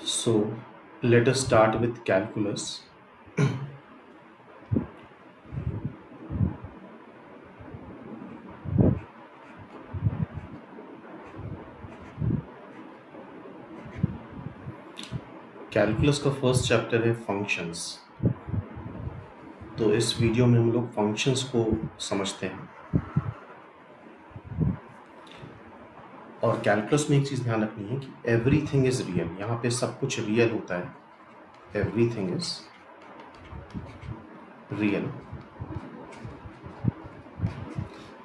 So let us start with calculus. Calculus का first chapter है functions. तो इस वीडियो में हम लोग फंक्शंस को समझते हैं। और कैलकुलस में एक चीज़ ध्यान रखनी है कि एवरीथिंग इज रियल। यहाँ पे सब कुछ रियल होता है। Everything is real.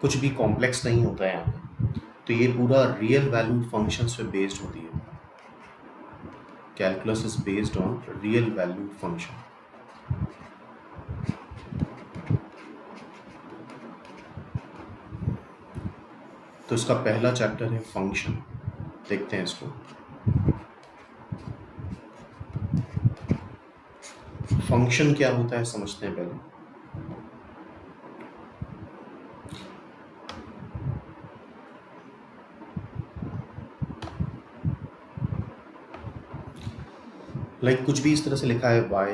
कुछ भी कॉम्प्लेक्स नहीं होता है यहाँ पे। तो ये पूरा रियल वैल्यू फंक्शंस पे बेस्ड होती है। Calculus is based on real value function. तो इसका पहला चैप्टर है फंक्शन। देखते हैं इसको। फंक्शन क्या होता है समझते हैं पहले। कुछ भी इस तरह से लिखा है y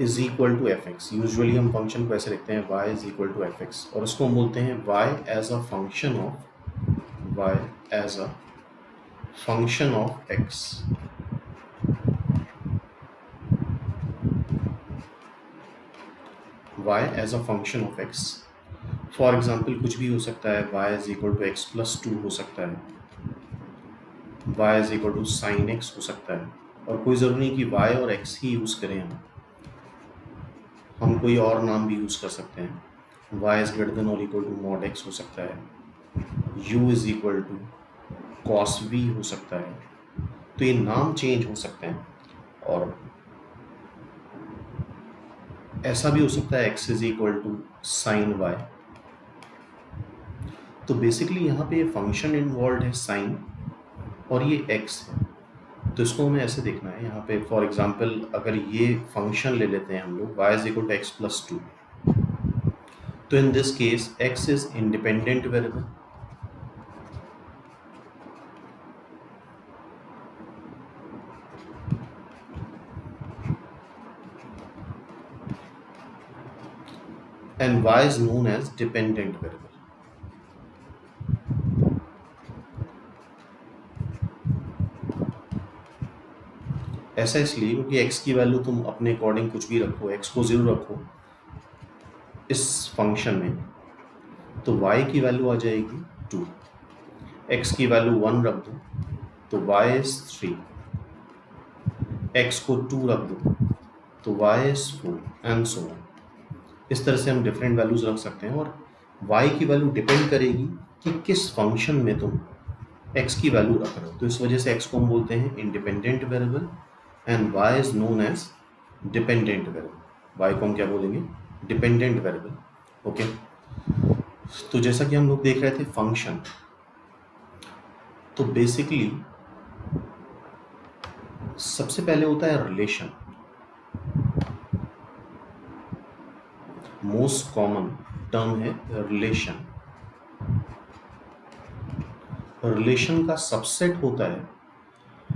is equal to F X. Usually हम फंक्शन को ऐसे लिखते हैं y is equal to F X, और उसको हम बोलते हैं y as a function of x। y as a function of x। For example कुछ भी हो सकता है। y is equal to x plus two हो सकता है। y is equal to sine X हो सकता है। और कोई ज़रूरी नहीं कि y और x ही यूज़ करें। हम कोई और नाम भी यूज़ कर सकते हैं। y इज ग्रेटर देन और इक्वल टू मॉड x हो सकता है। u is equal to cos v हो सकता है। तो ये नाम चेंज हो सकते हैं। और ऐसा भी हो सकता है x is equal to sine y। तो बेसिकली यहाँ पे ये फंक्शन इन्वॉल्व है साइन, और ये x है। तो इसको हमें ऐसे देखना है। यहाँ पे फॉर एग्जांपल अगर ये फंक्शन ले लेते हैं हम लोग y is equal to x plus two, तो in this case x is independent variable. and y is known as dependent variable. ऐसा इसलिए क्योंकि x की वैल्यू तुम अपने अकॉर्डिंग कुछ भी रखो, x को 0 रखो इस फंक्शन में, तो y की वैल्यू आ जाएगी 2। x की वैल्यू 1 रख दो तो y इज 3। x को 2 रख दो तो y is 4 and so on. इस तरह से हम डिफरेंट वैल्यूज रख सकते हैं, और y की वैल्यू डिपेंड करेगी कि किस फंक्शन में तुम x की वैल्यू रख रहे हो। तो इस वजह से x को हम बोलते हैं independent variable and y is known as dependent variable. y को हम क्या बोलेंगे? Dependent variable. ओके। तो जैसा कि हम लोग देख रहे थे फंक्शन, तो बेसिकली सबसे पहले होता है रिलेशन। मोस्ट कॉमन टर्म है रिलेशन। रिलेशन का सबसेट होता है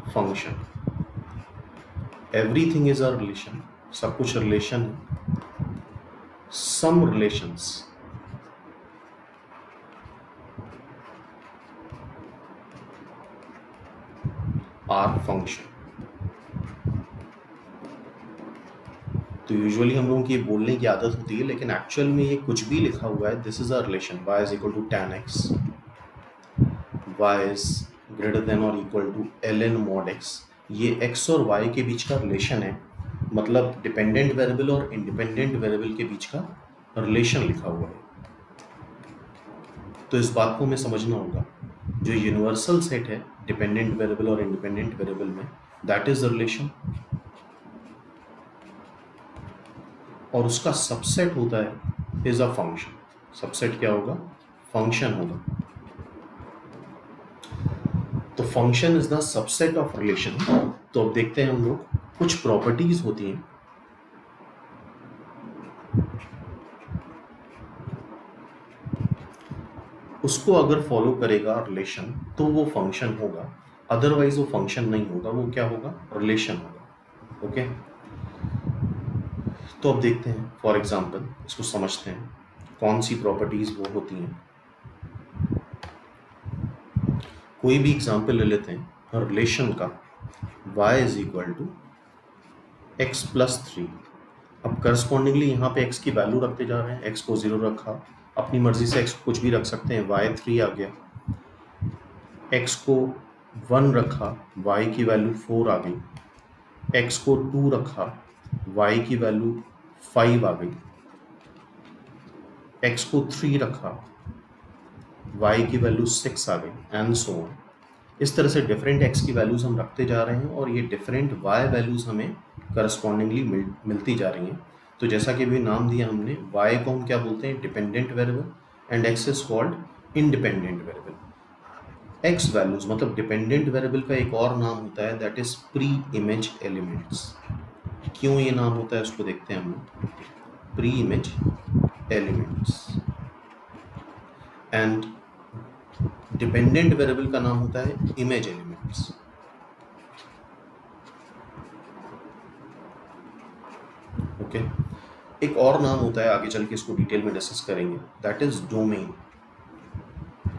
function. Everything is a relation. सब कुछ रिलेशन है। सम रिलेशंस आर फंक्शन। तो यूजुअली हम लोगों की ये बोलने की आदत होती है, लेकिन एक्चुअल में ये कुछ भी लिखा हुआ है। This is a relation. y is equal to tan x, y is greater than और equal to ln mod x। ये x और y के बीच का रिलेशन है, मतलब डिपेंडेंट वेरिएबल और इंडिपेंडेंट वेरिएबल के बीच का रिलेशन लिखा हुआ है। तो इस बात को हमें समझना होगा। जो यूनिवर्सल सेट है डिपेंडेंट वेरिएबल और इंडिपेंडेंट वेरिएबल में, दैट इज द रिलेशन। और उसका सबसेट होता है इज अ फंक्शन। सबसेट क्या होगा? फंक्शन होगा। तो function is the subset of relation. तो अब देखते हैं हम लोग, कुछ प्रॉपर्टीज होती हैं उसको अगर फॉलो करेगा रिलेशन तो वो फंक्शन होगा। अदरवाइज वो फंक्शन नहीं होगा, वो क्या होगा, रिलेशन होगा। ओके, तो अब देखते हैं फॉर एग्जांपल, इसको समझते हैं कौन सी प्रॉपर्टीज वो होती हैं। कोई भी एग्जांपल ले लेते हैं रिलेशन का, y is equal to x plus 3। अब करस्पॉन्डिंगली यहाँ पे x की वैल्यू रखते जा रहे हैं, x को 0 रखा, अपनी मर्जी से x को कुछ भी रख सकते हैं, y 3 आ गया, x को 1 रखा, y की वैल्यू 4 आ गई, x को 2 रखा, y की वैल्यू 5 आ गई, x को 3 रखा, y की वैल्यू 6 आ गई, एंड सो ऑन। इस तरह से डिफरेंट x की वैल्यूज़ हम रखते जा रहे हैं और ये डिफरेंट y वैल्यूज़ हमें करस्पॉन्डिंगली मिलती जा रही हैं। तो जैसा कि भी नाम दिया हमने, y को हम क्या बोलते हैं, dependent variable, and x is called independent variable. x values मतलब डिपेंडेंट वेरिएबल का एक और नाम होता है, that is pre image elements. क्यों ये नाम होता है उसको देखते हैं हम लोग, pre image elements. And dependent variable का नाम होता है इमेज एलिमेंट्स। ओके, एक और नाम होता है, आगे चल के इसको डिटेल में डिस्कस करेंगे, that is domain.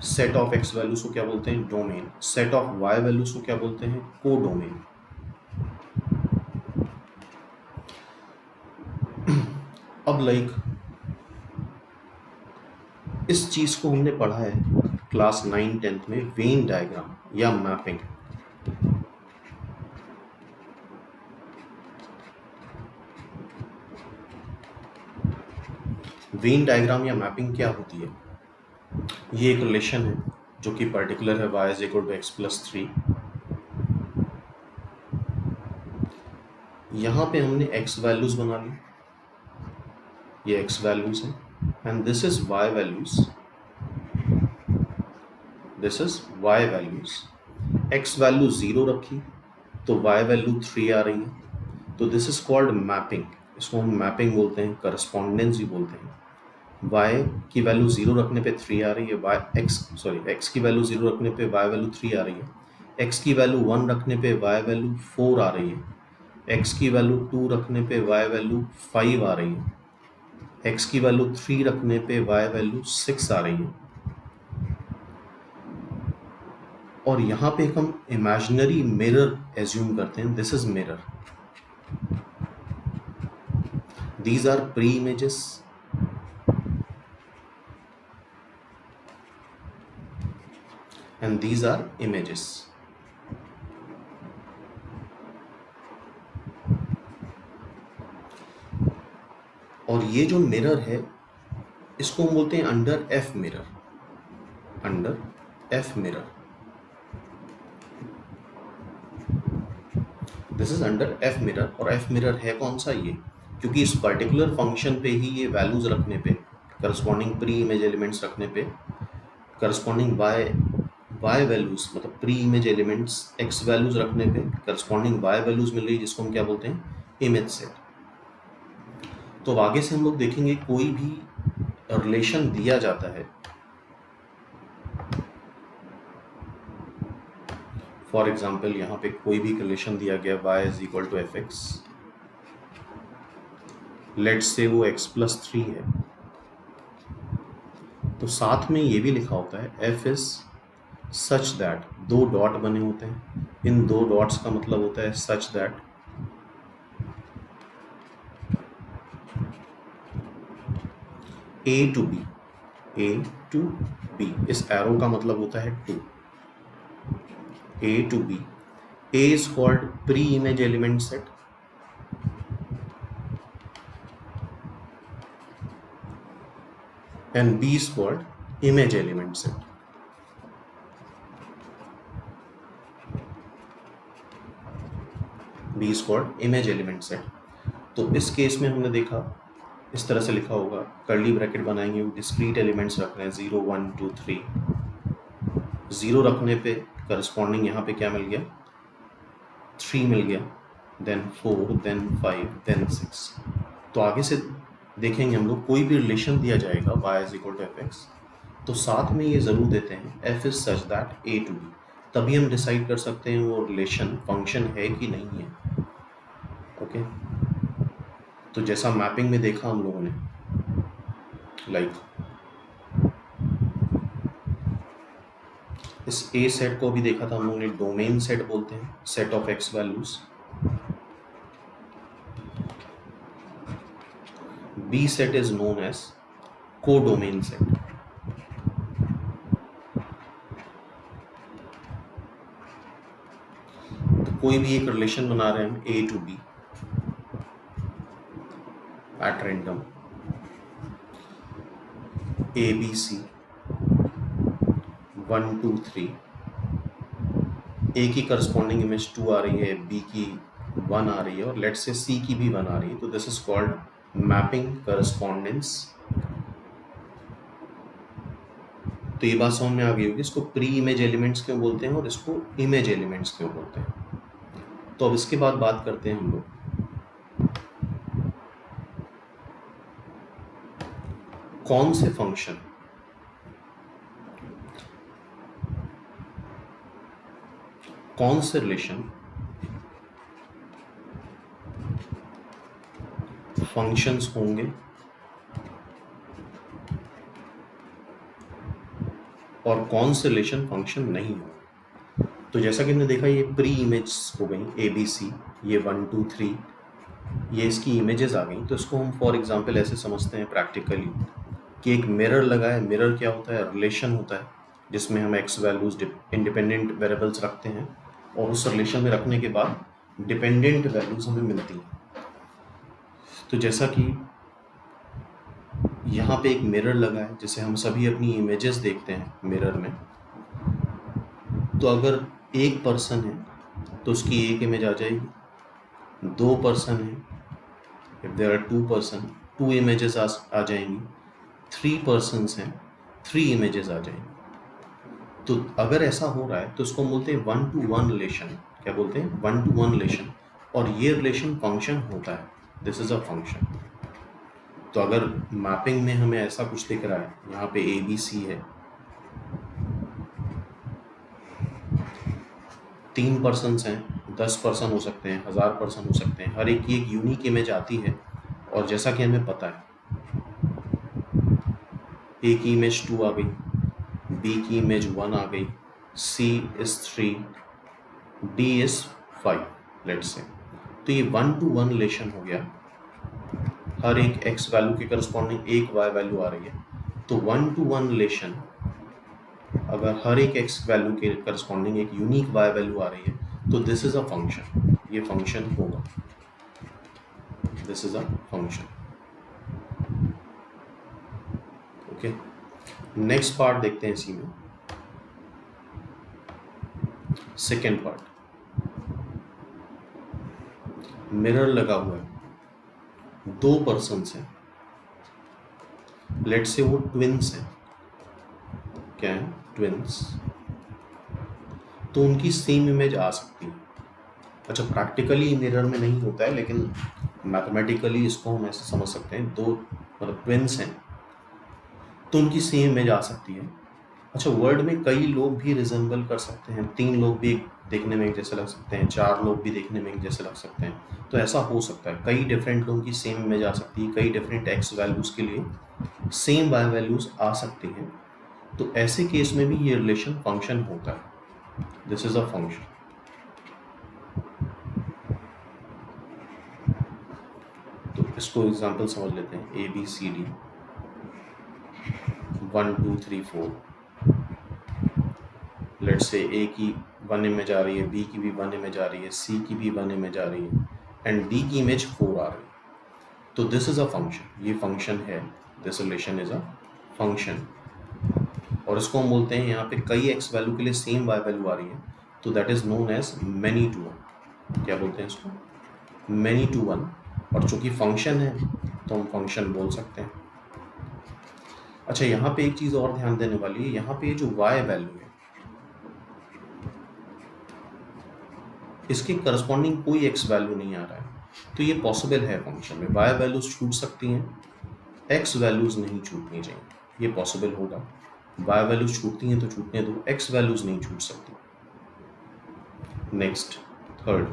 Set of x values को क्या बोलते हैं, domain. Set of Y values को क्या बोलते हैं, को डोमेन। अब लाइक इस चीज को हमने पढ़ा है क्लास 9-10 में, वेन डायग्राम या मैपिंग। वेन डायग्राम या मैपिंग क्या होती है, ये एक रिलेशन है जो कि पर्टिकुलर है, y is equal to x plus 3। यहाँ पे हमने x वैल्यूज बना ली, ये x वैल्यूज हैं, and this is y values, this is y values. x value 0 रखी तो y वैल्यू 3 आ रही है, तो दिस इज कॉल्ड मैपिंग। इसको हम मैपिंग बोलते हैं, करस्पॉन्डेंस भी बोलते हैं। y की वैल्यू 0 रखने पे 3 आ रही है, x की वैल्यू 0 रखने पे y वैल्यू 3 आ रही है, x की वैल्यू 1 रखने पे y वैल्यू 4 आ रही है, x की वैल्यू 2 रखने पे y वैल्यू 5 आ रही है, x की वैल्यू 3 रखने पे y वैल्यू 6 आ रही है। और यहाँ पे हम इमेजिनरी मिरर एज्यूम करते हैं, this is mirror, these are pre images, and these are images। और ये जो मिरर है इसको हम बोलते हैं under F mirror, under F mirror, this is under F mirror. और एफ मिरर है कौन सा, ये, क्योंकि इस पर्टिकुलर फंक्शन पे ही ये वैल्यूज रखने पे, करस्पॉन्डिंग प्री इमेज एलिमेंट्स रखने पे, करस्पॉन्डिंग वाई वैल्यूज मतलब pre image elements x values रखने पे करस्पॉन्डिंग वाई वैल्यूज मिल रही है, जिसको हम क्या बोलते हैं, इमेज सेट। तो आगे से हम लोग देखेंगे कोई भी रिलेशन दिया जाता है, फॉर एग्जाम्पल यहाँ पे कोई भी रिलेशन दिया गया y is equal to F X, let's say वो x प्लस 3 है, तो साथ में ये भी लिखा होता है f इज सच दैट, दो डॉट बने होते हैं, इन दो डॉट्स का मतलब होता है such that a to b, इस एरो का मतलब होता है to, a to b, a is called pre-image element set, and b is called image element set। b is called image element set। तो इस केस में हमने देखा इस तरह से लिखा होगा, कर्ली ब्रैकेट बनाएंगे, डिस्क्रीट एलिमेंट्स रख रहे हैं 0 1 2 3, 0 रखने पे करस्पॉन्डिंग यहाँ पे क्या मिल गया, 3 मिल गया, देन 4, देन 5, देन 6। तो आगे से देखेंगे हम लोग, कोई भी रिलेशन दिया जाएगा y is equal to F X, तो साथ में ये ज़रूर देते हैं f is such that a to b, तभी हम डिसाइड कर सकते हैं वो रिलेशन फंक्शन है कि नहीं है। ओके, तो जैसा मैपिंग में देखा हम लोगों ने, लाइक इस ए सेट को भी देखा था हम लोगों ने, डोमेन सेट बोलते हैं, set of x values. B set is known as codomain set. तो कोई भी एक रिलेशन बना रहे हैं हम A to B at random, A B C 1 2 3, A की करस्पॉन्डिंग इमेज 2 आ रही है, बी की 1 आ रही है, और लेट्स से सी की भी 1 आ रही है। तो this is called mapping correspondence. तो ये बात समझ में आ गई होगी, इसको प्री इमेज एलिमेंट्स क्यों बोलते हैं और इसको इमेज एलिमेंट्स क्यों बोलते हैं। तो अब इसके बाद बात करते हैं हम लोग कौन से फंक्शन कौन से रिलेशन फंक्शंस होंगे और कौन से रिलेशन फंक्शन नहीं होंगे। तो जैसा कि हमने देखा, ये प्री इमेज हो गई ए बी सी, ये 1 2 3, ये इसकी इमेजेस आ गई। तो इसको हम फॉर एग्जांपल ऐसे समझते हैं प्रैक्टिकली कि एक मिरर लगा है। मिरर क्या होता है, रिलेशन होता है जिसमें हम एक्स वैल्यूज इंडिपेंडेंट वेरिएबल्स रखते हैं, और उस रिलेशन में रखने के बाद डिपेंडेंट वैल्यूज हमें मिलती हैं। तो जैसा कि यहाँ पे एक मिरर लगा है जिसे हम सभी अपनी इमेजेस देखते हैं मिरर में। तो अगर एक पर्सन है तो उसकी एक इमेज आ जाएगी, 2 पर्सन है, if there are 2 person 2 images आ जाएंगी, 3 पर्सन्स हैं 3 इमेजेस आ जाएंगी। तो अगर ऐसा हो रहा है तो इसको बोलते हैं 1 to 1 रिलेशन। क्या बोलते हैं, 1 to 1 रिलेशन, और ये रिलेशन फंक्शन होता है, दिस इज अ फंक्शन। तो अगर मैपिंग में हमें ऐसा कुछ दिख रहा है, यहाँ पे ए बी सी है, 3 पर्सन्स हैं, 10 पर्सन हो सकते हैं, 1000 पर्सन हो सकते हैं, हर एक की एक यूनिक इमेज आती है। और जैसा कि हमें पता है, ए की इमेज 2 आ गई, बी की इमेज 1 आ गई, C is 3, D is 5, let's say. तो ये 1 to 1 रिलेशन हो गया, हर एक एक्स वैल्यू के करस्पॉन्डिंग एक वाई वैल्यू आ रही है। तो 1 to 1 रिलेशन, अगर हर एक एक्स वैल्यू के करस्पॉन्डिंग एक यूनिक वाई वैल्यू आ रही है तो दिस इज अ फंक्शन, ये फंक्शन होगा, this is a function. Okay, next part देखते हैं इसी में, सेकेंड पार्ट। मिरर लगा हुआ है, 2 पर्सन्स हैं, लेट्स से वो ट्विन्स हैं। क्या है, ट्विन्स। तो उनकी सेम इमेज आ सकती है। अच्छा, प्रैक्टिकली मिरर में नहीं होता है, लेकिन मैथमेटिकली इसको हम ऐसे समझ सकते हैं, 2 मतलब ट्विन्स हैं तो उनकी सेम इमेज आ सकती है। अच्छा, वर्ल्ड में कई लोग भी रिजेंबल कर सकते हैं, 3 लोग भी देखने में एक जैसे लग सकते हैं, 4 लोग भी देखने में एक जैसे लग सकते हैं। तो ऐसा हो सकता है, कई डिफरेंट लोगों की सेम इमेज आ सकती है, कई डिफरेंट एक्स वैल्यूज़ के लिए सेम वाई वैल्यूज़ आ सकती हैं। तो ऐसे केस में भी ये रिलेशन फंक्शन होता है, दिस इज अ फंक्शन। तो इसको एग्जांपल समझ लेते हैं, A B C D 1 2 3 4, let's say A की 1 इमेज आ रही है, बी की भी 1 इमेज आ रही है, सी की भी 1 इमेज आ रही है, एंड डी की इमेज 4 आ रही है। तो दिस इज अ फंक्शन, ये फंक्शन है, this relation is a function. और इसको हम बोलते हैं, यहाँ पे कई एक्स वैल्यू के लिए सेम वाई वैल्यू आ रही है, तो that is known as many to one. क्या बोलते हैं इसको, मैनी टू वन। और चूंकि फंक्शन है तो हम फंक्शन बोल सकते हैं। अच्छा, यहाँ पे एक चीज़ और ध्यान देने वाली है, यहाँ पे जो वाई वैल्यू है इसके करस्पॉन्डिंग कोई एक्स वैल्यू नहीं आ रहा है, तो ये पॉसिबल है फंक्शन में वाई वैल्यूज छूट सकती हैं, एक्स वैल्यूज नहीं छूटनी चाहिए, ये पॉसिबल होगा। वाई वैल्यूज छूटती हैं तो छूटने दो, एक्स वैल्यूज नहीं छूट सकती। नेक्स्ट थर्ड,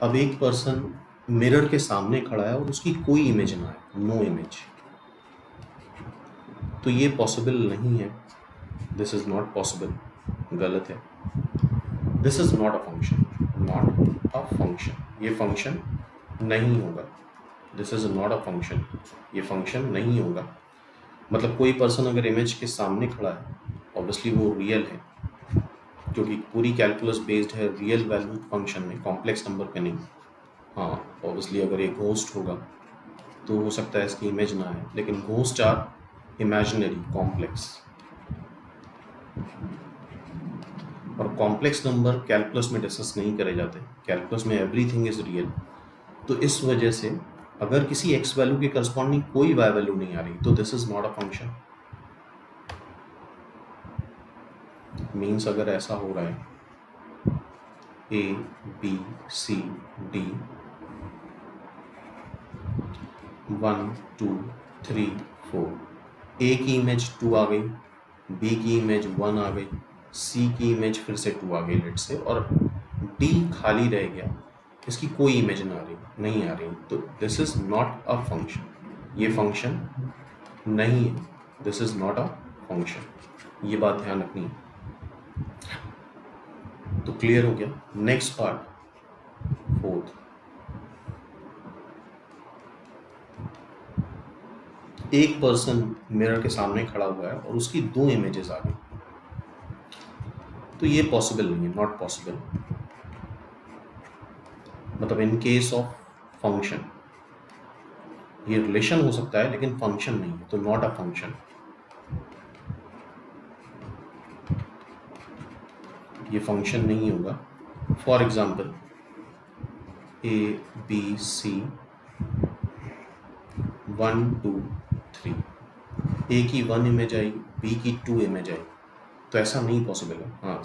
अब एक पर्सन मिरर के सामने खड़ा है और उसकी कोई इमेज ना है, नो इमेज, तो ये पॉसिबल नहीं है, दिस इज नॉट पॉसिबल, गलत है, this is not a function, not a function, ये फंक्शन नहीं होगा, this is not a function, ये फंक्शन नहीं होगा। मतलब कोई पर्सन अगर इमेज के सामने खड़ा है, ऑब्वियसली वो रियल है, क्योंकि पूरी कैलकुलस बेस्ड है रियल वैल्यू फंक्शन में, कॉम्प्लेक्स नंबर पे नहीं। हाँ ऑब्वियसली अगर एक घोस्ट होगा तो हो सकता है इसकी इमेज ना है, लेकिन घोस्ट आर इमेजिनरी, कॉम्प्लेक्स, और कॉम्प्लेक्स नंबर कैलकुलस में डिस्कस नहीं करे जाते, कैलकुलस में एवरीथिंग इज रियल। तो इस वजह से अगर किसी एक्स वैल्यू के करस्पॉन्डिंग कोई वाई वैल्यू नहीं आ रही तो this is not a function. Means अगर ऐसा हो रहा है ए बी सी डी 1 2 3 4, ए की इमेज 2 आ गई, बी की इमेज 1 आ गई, सी की इमेज फिर से 2 आ गई लेट से, और डी खाली रह गया, इसकी कोई इमेज नहीं आ रही, तो this is not a function, ये फंक्शन नहीं है, this is not a function, ये बात ध्यान रखनी है। तो क्लियर हो गया। नेक्स्ट पार्ट फोर्थ, एक पर्सन मिरर के सामने खड़ा हुआ है और उसकी 2 इमेजेस आ गई, तो ये पॉसिबल नहीं है, नॉट पॉसिबल। मतलब इन केस ऑफ फंक्शन ये रिलेशन हो सकता है लेकिन फंक्शन नहीं है, तो नॉट अ फंक्शन, ये फंक्शन नहीं होगा। For example A B C 1 2 3, A की 1 इमेज आई, बी की 2 इमेज आई, तो ऐसा नहीं पॉसिबल है। हाँ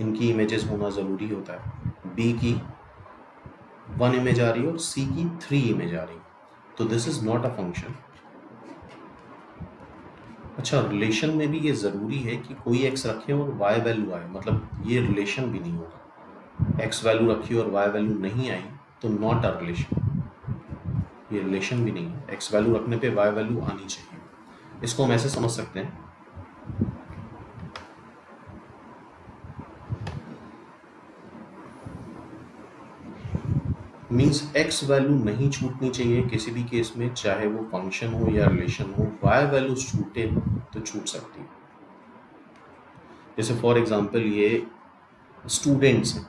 इनकी इमेजेस होना ज़रूरी होता है, बी की 1 इमेज आ रही है और सी की 3 इमेज आ रही है, तो this is not a function. अच्छा रिलेशन में भी ये ज़रूरी है कि कोई एक्स रखे और वाई वैल्यू आए, मतलब ये रिलेशन भी नहीं होगा, एक्स वैल्यू रखी और वाई वैल्यू नहीं आई तो नॉट अ रिलेशन, ये रिलेशन भी नहीं है, एक्स वैल्यू रखने पे वाई वैल्यू आनी चाहिए। इसको हम ऐसे समझ सकते हैं, मीन्स एक्स वैल्यू नहीं छूटनी चाहिए किसी भी केस में, चाहे वो फंक्शन हो या रिलेशन हो, वाई वैल्यू छूटे तो छूट सकती है। जैसे फॉर एग्जांपल ये स्टूडेंट्स हैं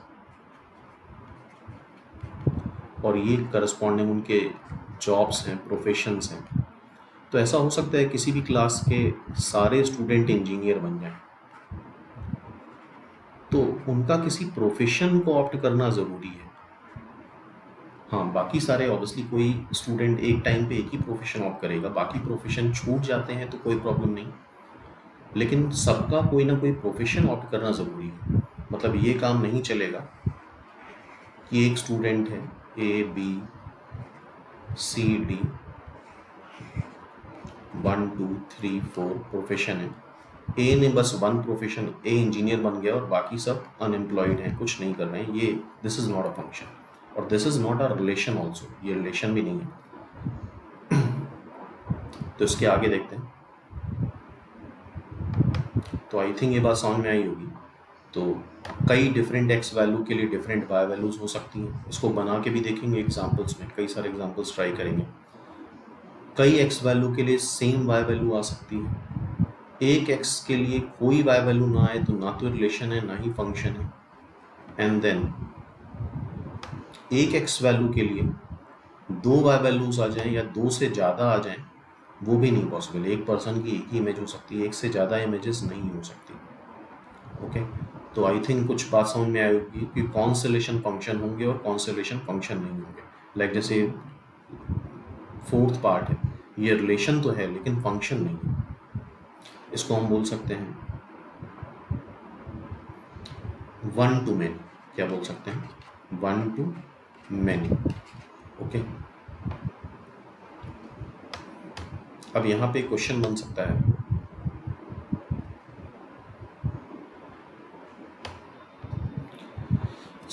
और ये करस्पॉन्डिंग उनके जॉब्स हैं, प्रोफेशंस हैं, तो ऐसा हो सकता है किसी भी क्लास के सारे स्टूडेंट इंजीनियर बन जाएं, तो उनका किसी प्रोफेशन को ऑप्ट करना ज़रूरी है। हाँ बाकी सारे ऑब्वियसली कोई स्टूडेंट एक टाइम पे एक ही प्रोफेशन ऑप्ट करेगा, बाकी प्रोफेशन छूट जाते हैं तो कोई प्रॉब्लम नहीं, लेकिन सबका कोई ना कोई प्रोफेशन ऑप्ट करना ज़रूरी है। मतलब ये काम नहीं चलेगा कि एक स्टूडेंट है A B C D 1 2 3 4 profession है, ए ने बस 1 प्रोफेशन, ए इंजीनियर बन गया और बाकी सब अनएम्प्लॉयड हैं, कुछ नहीं कर रहे हैं, ये this is not a function, और this is not a relation also, ये रिलेशन भी नहीं है। तो इसके आगे देखते हैं। तो आई थिंक ये बात समझ में आई होगी। तो कई डिफरेंट एक्स वैल्यू के लिए डिफरेंट वाई वैल्यूज़ हो सकती हैं, इसको बना के भी देखेंगे एग्जांपल्स में, कई सारे एग्जांपल्स ट्राई करेंगे। कई एक्स वैल्यू के लिए सेम वाई वैल्यू आ सकती है, एक एक्स के लिए कोई वाई वैल्यू ना आए तो ना तो रिलेशन है ना ही फंक्शन है, एंड देन एक एक्स वैल्यू के लिए 2 वाई वैल्यूज आ जाएं या 2 से ज़्यादा आ जाएं, वो भी नहीं पॉसिबल, एक पर्सन की एक ही इमेज हो सकती है, एक से ज़्यादा इमेजेस नहीं हो सकती। ओके तो आई थिंक कुछ बात समझ में आएगी कि कौन से रिलेशन फंक्शन होंगे और कौन से रिलेशन फंक्शन नहीं होंगे। लाइक जैसे फोर्थ पार्ट है, ये रिलेशन तो है लेकिन फंक्शन नहीं है, इसको हम बोल सकते हैं 1 to many, क्या बोल सकते हैं 1 to many। ओके अब यहाँ पे क्वेश्चन बन सकता है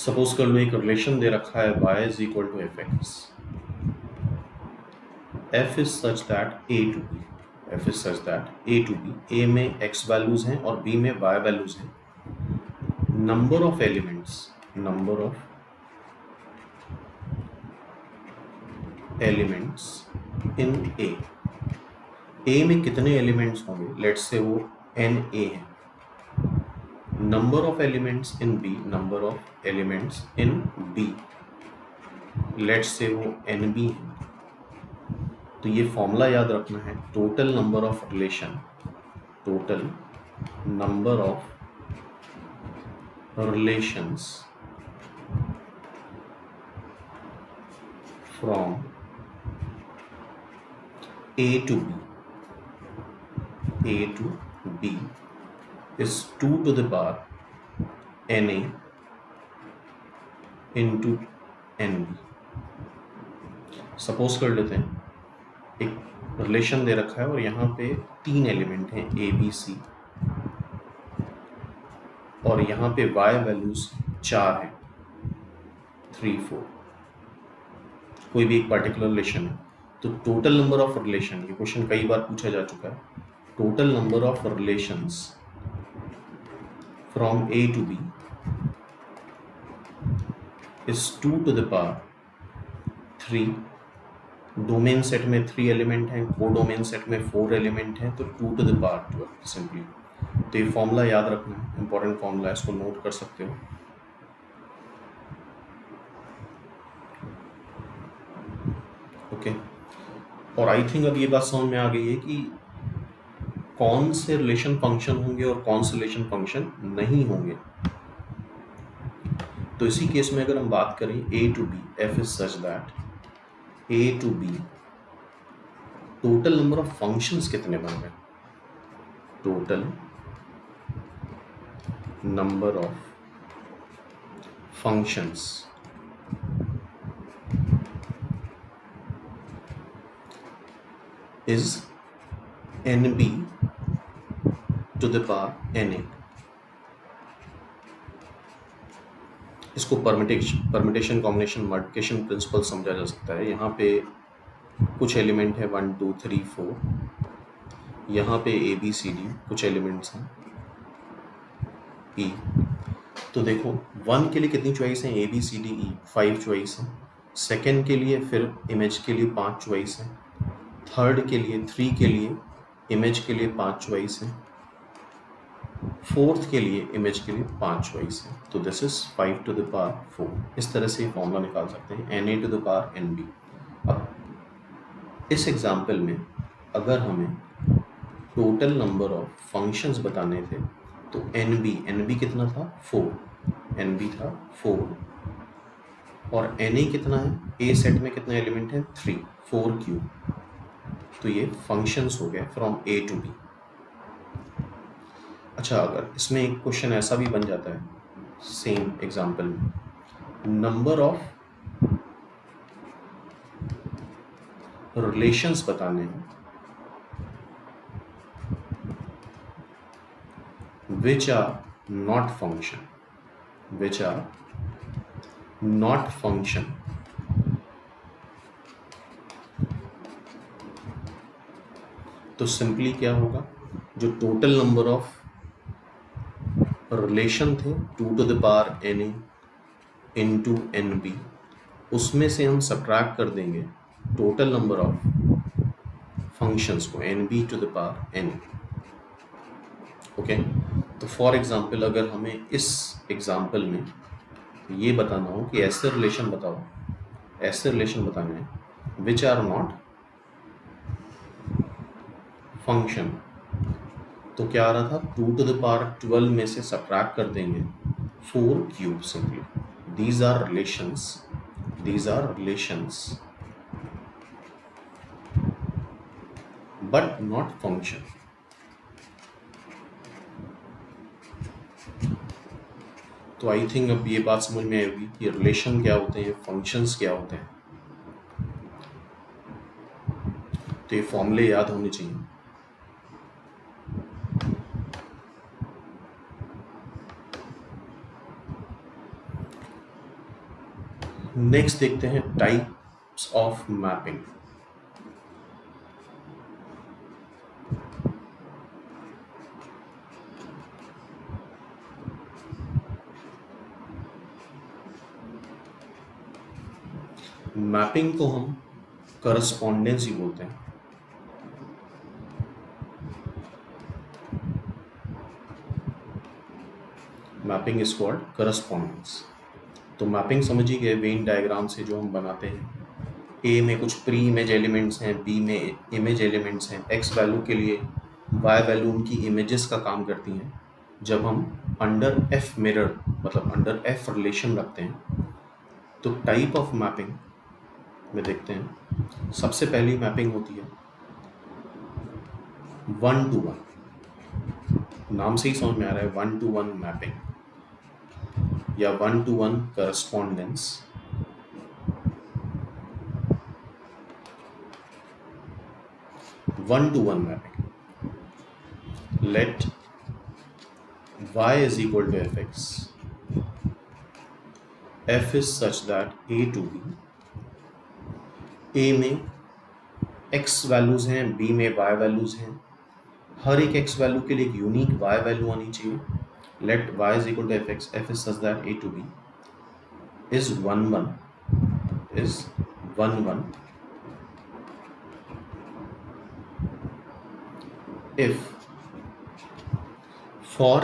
सपोज कर लो एक रिलेशन दे रखा है y is equal to F X, f is such that a to b, f is such that a to b, a में x वैल्यूज हैं और b में y वैल्यूज हैं, number of elements in a में कितने elements होंगे, let's say वो n a है, number of elements in b, let's say वो n b है। तो ये फॉर्मूला याद रखना है, total number of relations from a to b is 2 to the power na into nb। Suppose कर लेते हैं एक रिलेशन दे रखा है और यहाँ पे 3 एलिमेंट हैं a b c, और यहाँ पे y वैल्यूज 4 हैं, 3 4, कोई भी एक पर्टिकुलर रिलेशन है। तो टोटल नंबर ऑफ रिलेशन, ये क्वेश्चन कई बार पूछा जा चुका है, total number of relations from a to b is 2 to the power 3। Domain set में 3 एलिमेंट हैं, कोडोमेन सेट में 4 एलिमेंट हैं, तो 2 to the power 12 सिंपली। तो ये फॉर्मूला याद रखना है, इंपॉर्टेंट फॉर्मूला है, इसको नोट कर सकते हो। ओके, और आई थिंक अब ये बात समझ में आ गई है कि कौन से रिलेशन फंक्शन होंगे और कौन से रिलेशन फंक्शन नहीं होंगे। तो इसी केस में अगर हम बात करें a to b, f is such that a to b, total number of functions कितने बन गए, total number of functions is nb to the power na। इसको परमिटेशन कॉम्बिनेशन मल्टीप्लिकेशन प्रिंसिपल समझा जा सकता है। यहाँ पे कुछ एलिमेंट है 1 2 3 4, यहाँ पे ए बी सी डी कुछ एलिमेंट्स हैं ई। तो देखो 1 के लिए कितनी चॉइस है, A B C D E, 5 choice है। सेकेंड के लिए फिर इमेज के लिए 5 चॉइस है। थर्ड के लिए 3 के लिए इमेज के लिए 5 चॉइस है। फोर्थ के लिए इमेज के लिए 5 चॉइस है। तो this is 5 to the power 4। इस तरह से फॉर्मूला निकाल सकते हैं na to the power nb। अब इस एग्जाम्पल में अगर हमें टोटल नंबर ऑफ फंक्शंस बताने थे तो nb कितना था 4, nb था 4, और na कितना है, a सेट में कितने एलिमेंट हैं 3, 4 क्यूब। तो ये फंक्शंस हो गए फ्रॉम a to b। अच्छा, अगर इसमें एक क्वेश्चन ऐसा भी बन जाता है सेम एग्जाम्पल में, नंबर ऑफ रिलेशंस बताने हैं which are not function, तो सिंपली क्या होगा, जो टोटल नंबर ऑफ रिलेशन थे 2 to the power na into nb, उसमें से हम सब्ट्रैक्ट कर देंगे टोटल नंबर ऑफ फंक्शंस को nb to the power n। Okay, तो फॉर एग्जांपल अगर हमें इस एग्जांपल में ये बताना हो कि ऐसे रिलेशन बताओ, ऐसे रिलेशन बताना है विच आर नॉट फंक्शन, तो क्या आ रहा था 2 to the power 12 में से सब्ट्रैक्ट कर देंगे 4 cube simply. These are relations but not function. तो आई थिंक अब ये बात समझ में आएगी कि रिलेशन क्या होते हैं, फंक्शंस क्या होते हैं। तो ये फॉर्मूले याद होने चाहिए। नेक्स्ट देखते हैं टाइप्स ऑफ मैपिंग। मैपिंग को हम करस्पॉन्डेंस ही बोलते हैं। Mapping is called correspondence. तो मैपिंग समझ ही गए, वेन डायग्राम से जो हम बनाते हैं। ए में कुछ प्री इमेज एलिमेंट्स हैं, बी में इमेज एलिमेंट्स हैं। एक्स वैल्यू के लिए वाई वैल्यू उनकी इमेजेस का काम करती हैं। जब हम अंडर एफ मिरर मतलब अंडर एफ रिलेशन रखते हैं तो टाइप ऑफ मैपिंग में देखते हैं। सबसे पहली मैपिंग होती है 1-to-1। नाम से ही समझ में आ रहा है 1-to-1 मैपिंग या 1-to-1 correspondence. One-to-one mapping. Let y is equal to fx. F is such that a to b. a में x वैल्यूज हैं, b में y वैल्यूज हैं। हर एक x वैल्यू के लिए एक यूनिक y वैल्यू आनी चाहिए। Let y is equal to fx. F is such that a to b is 1-1 if for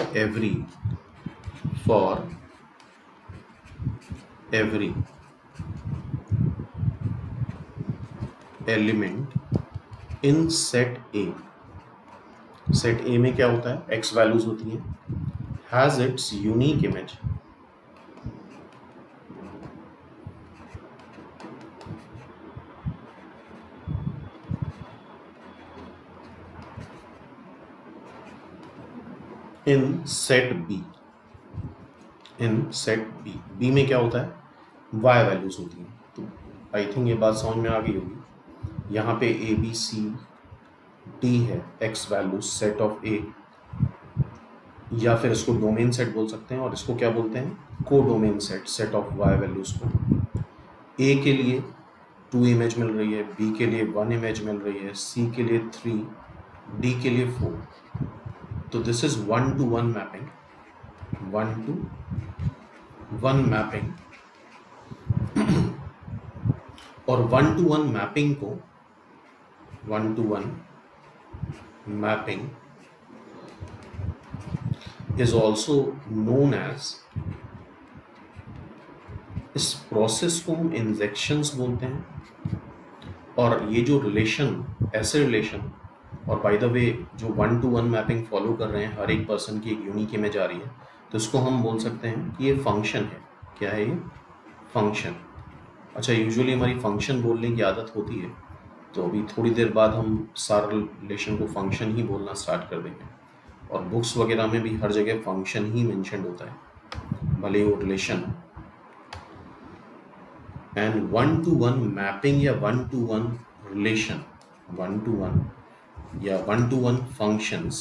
every element in set A, set A में क्या होता है, x वैल्यूज होती हैं, has its unique image in set B। B में क्या होता है, y वैल्यूज होती हैं। तो आई थिंक ये बात समझ में आ गई होगी। यहाँ पे A B C D है x values set of A, या फिर इसको डोमेन सेट बोल सकते हैं और इसको क्या बोलते हैं, को domain set of y values को। A के लिए 2 इमेज मिल रही है, B के लिए 1 इमेज मिल रही है, C के लिए 3, D के लिए 4। तो this is 1-to-1 mapping. 1-to-1 mapping और 1-to-1 मैपिंग को 1-to-1 mapping is also known as, इस प्रोसेस को हम इंजेक्शंस बोलते हैं। और ये जो रिलेशन, ऐसे रिलेशन, और बाय द वे जो 1-to-1 मैपिंग फॉलो कर रहे हैं, हर एक पर्सन की एक यूनिक इमेज आ रही है, तो इसको हम बोल सकते हैं कि ये फंक्शन है। क्या है ये, फंक्शन। अच्छा, यूजुअली हमारी फंक्शन बोलने की आदत होती है, तो अभी थोड़ी देर बाद हम सारे रिलेशन को फंक्शन ही बोलना स्टार्ट कर देंगे। और बुक्स वगैरह में भी हर जगह फंक्शन ही मेंशन होता है, भले वो रिलेशन। एंड 1-to-1 मैपिंग या 1-to-1 रिलेशन, 1-to-1 या 1-to-1 functions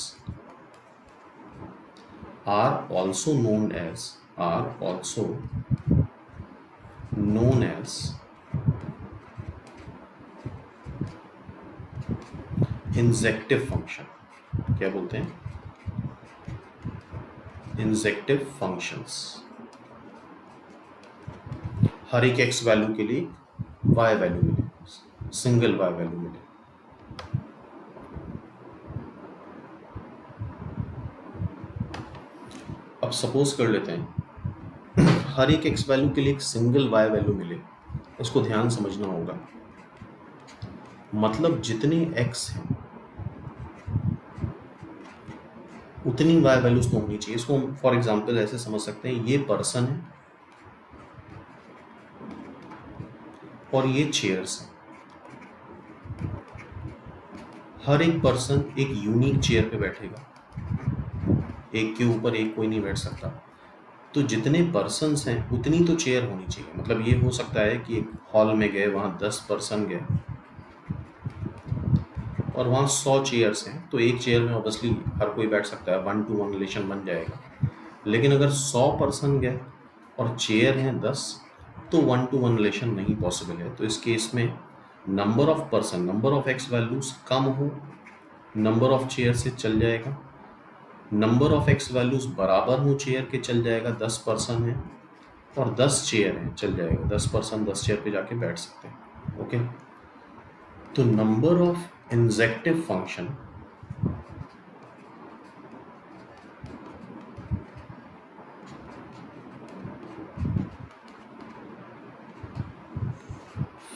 are also known as injective function। क्या बोलते हैं, इंजेक्टिव फंक्शंस। हर एक x वैल्यू के लिए y वैल्यू मिले, सिंगल y वैल्यू मिले। अब सपोज कर लेते हैं हर एक x वैल्यू के लिए एक सिंगल y वैल्यू मिले। इसको ध्यान समझना होगा, मतलब जितने x हैं उतनी y वैल्यूज तो होनी चाहिए। इसको हम फॉर एग्जांपल ऐसे समझ सकते हैं, ये पर्सन है और ये चेयर्स हैं। हर एक पर्सन एक यूनिक चेयर पे बैठेगा, एक के ऊपर एक कोई नहीं बैठ सकता। तो जितने पर्सन्स हैं उतनी तो चेयर होनी चाहिए। मतलब ये हो सकता है कि एक हॉल में गए, वहाँ 10 पर्सन गए और वहाँ 100 चेयर्स हैं, तो एक चेयर में ऑब्वियसली हर कोई बैठ सकता है, 1-to-1 रिलेशन बन जाएगा। लेकिन अगर 100 पर्सन गए और चेयर हैं 10, तो 1-to-1 रिलेशन नहीं पॉसिबल है। तो इस केस में number of person, number of x values कम हो, नंबर ऑफ चेयर से चल जाएगा, नंबर ऑफ एक्स वैल्यूज बराबर हो चेयर के चल जाएगा, 10 पर्सन है और 10 चेयर है चल जाएगा, 10 पर्सन 10 चेयर पे जाके बैठ सकते हैं। ओके, तो number of injective function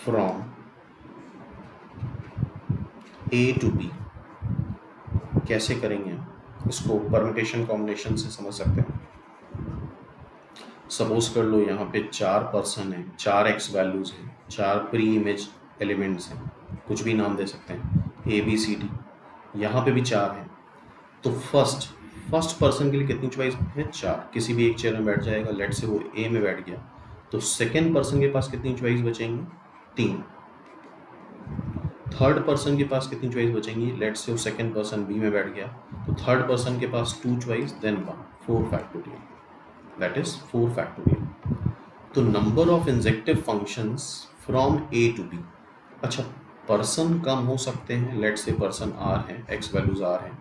from A to B कैसे करेंगे हम? इसको परम्यूटेशन कॉम्बिनेशन से समझ सकते हैं। सपोज कर लो यहाँ पे 4 पर्सन है, 4 एक्स वैल्यूज हैं, 4 प्री इमेज एलिमेंट्स हैं, कुछ भी नाम दे सकते हैं, ए बी सी डी। यहाँ पे भी 4 हैं। तो फर्स्ट पर्सन के लिए कितनी चॉइस है? 4। किसी भी एक चेयर में बैठ जाएगा। लेट से वो ए में बैठ गया, तो सेकेंड पर्सन के पास कितनी चॉइस बचेंगी? 3। थर्ड पर्सन के पास कितनी चॉइस बचेंगी? लेट से वो सेकेंड पर्सन बी में बैठ गया, तो थर्ड पर्सन के पास 2 choice, then 1, 4 factorial, that is 4 factorial. तो number of injective functions from A to B. अच्छा, पर्सन कम हो सकते हैं, लेट से पर्सन आर है, एक्स वैल्यूज आर हैं,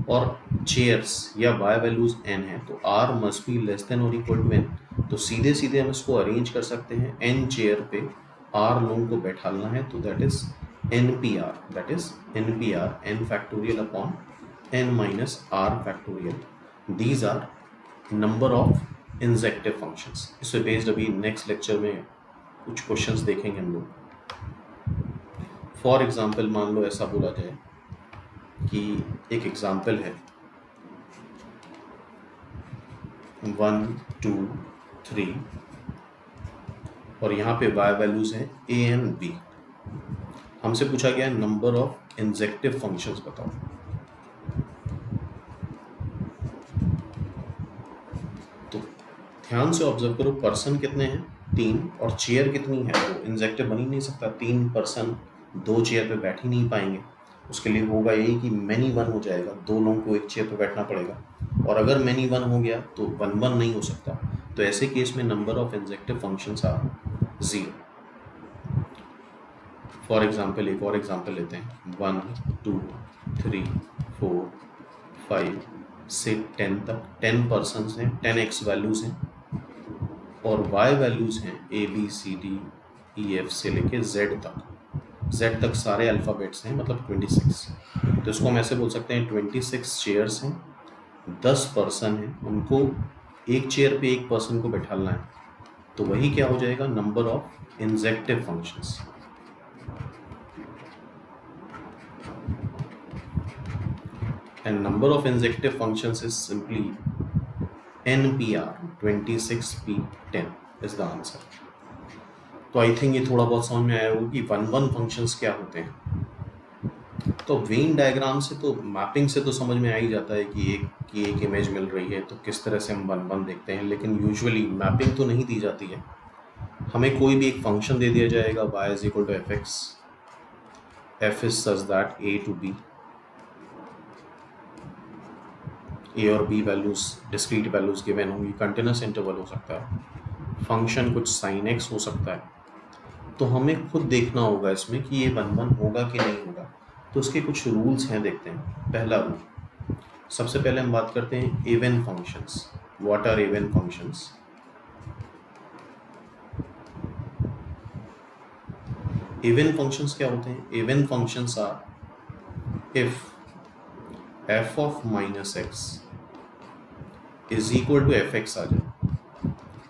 और चेयर्स या वाई वैल्यूज एन है, तो r must be less than और इक्वल टू एन। तो सीधे सीधे हम इसको अरेंज कर सकते हैं, एन चेयर पे आर लोगों को बैठाना है, तो that is NPR, that is NPR, n factorial upon n minus r factorial. These are number of injective functions. इससे बेस्ड अभी नेक्स्ट लेक्चर में कुछ क्वेश्चंस देखेंगे हम लोग। फॉर एग्जाम्पल मान लो ऐसा बोला जाए कि एक एग्जाम्पल है 1 2 3 और यहाँ पे y वैल्यूज हैं a एंड b। हमसे पूछा गया नंबर ऑफ इंजेक्टिव फंक्शंस बताओ। तो ध्यान से ऑब्जर्व करो, पर्सन कितने हैं? 3, और चेयर कितनी है? तो इंजेक्टिव बन ही नहीं सकता, 3 पर्सन 2 चेयर पे बैठ ही नहीं पाएंगे। उसके लिए होगा यही कि मैनी 1 हो जाएगा, 2 लोगों को एक चेयर पे बैठना पड़ेगा, और अगर मैनी 1 हो गया तो 1 नहीं हो सकता। तो ऐसे केस में number of injective functions are 0। For example एक और एग्जाम्पल लेते हैं, 1 2 3 4 5 से 10 तक 10 पर्सन हैं, 10 एक्स वैल्यूज़ हैं, और वाई वैल्यूज़ हैं A B C D E F से लेके जेड तक सारे अल्फ़ाबेट्स हैं, मतलब 26। तो इसको हम ऐसे बोल सकते हैं 26 चेयर्स हैं, 10 पर्सन हैं, उनको एक चेयर पे एक पर्सन को बैठाना है, तो वही क्या हो जाएगा? Number of injective functions. And number of injective functions is simply NPR, 26P10 is the answer. तो आई थिंक ये थोड़ा बहुत समझ में आया होगा कि 1-1 फंक्शंस क्या होते हैं। तो वेन डायग्राम से तो मैपिंग से तो समझ में आ ही जाता है कि एक इमेज मिल रही है तो किस तरह से हम 1-1 देखते हैं, लेकिन यूजुअली मैपिंग तो नहीं दी जाती है। हमें कोई भी एक फंक्शन दे दिया जाएगा y is equal to fx, f is such that a to b, A और B values discrete values given होंगी, कंटिन्यूस इंटरवल हो सकता है, फंक्शन कुछ साइन एक्स हो सकता है। तो हमें खुद देखना होगा इसमें कि ये 1-1 होगा कि नहीं होगा। तो उसके कुछ रूल्स हैं, देखते हैं। पहला रूल, सबसे पहले हम बात करते हैं even functions. What are even functions? Even functions क्या होते हैं? Even functions are if f of minus x is equal to F x आ जाए,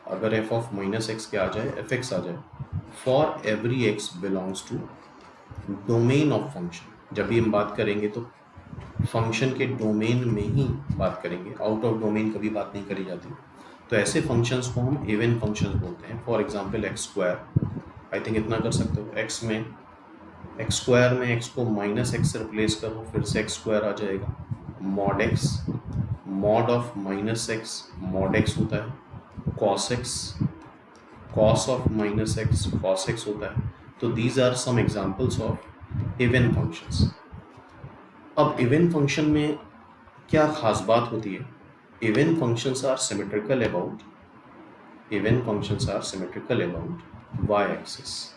अगर f ऑफ माइनस एक्स क्या आ जाए? एफ एक्स आ जाए, for every X belongs to domain of function. जब भी हम बात करेंगे तो फंक्शन के डोमेन में ही बात करेंगे, आउट ऑफ डोमेन कभी बात नहीं करी जाती। तो ऐसे फंक्शंस को हम इवन फंक्शंस बोलते हैं। For example X square, I think इतना कर सकते हो, एक्स स्क्वायर में एक्स को माइनस एक्स से रिप्लेस करो, फिर से एक्स स्क्वायर आ जाएगा। Mod X, mod of minus X mod X होता है, cos X, cos of minus X cos X होता है। तो these are some examples of even functions. अब इवन फंक्शन में क्या खास बात होती है? Even functions are symmetrical about even functions are symmetrical about y-axis.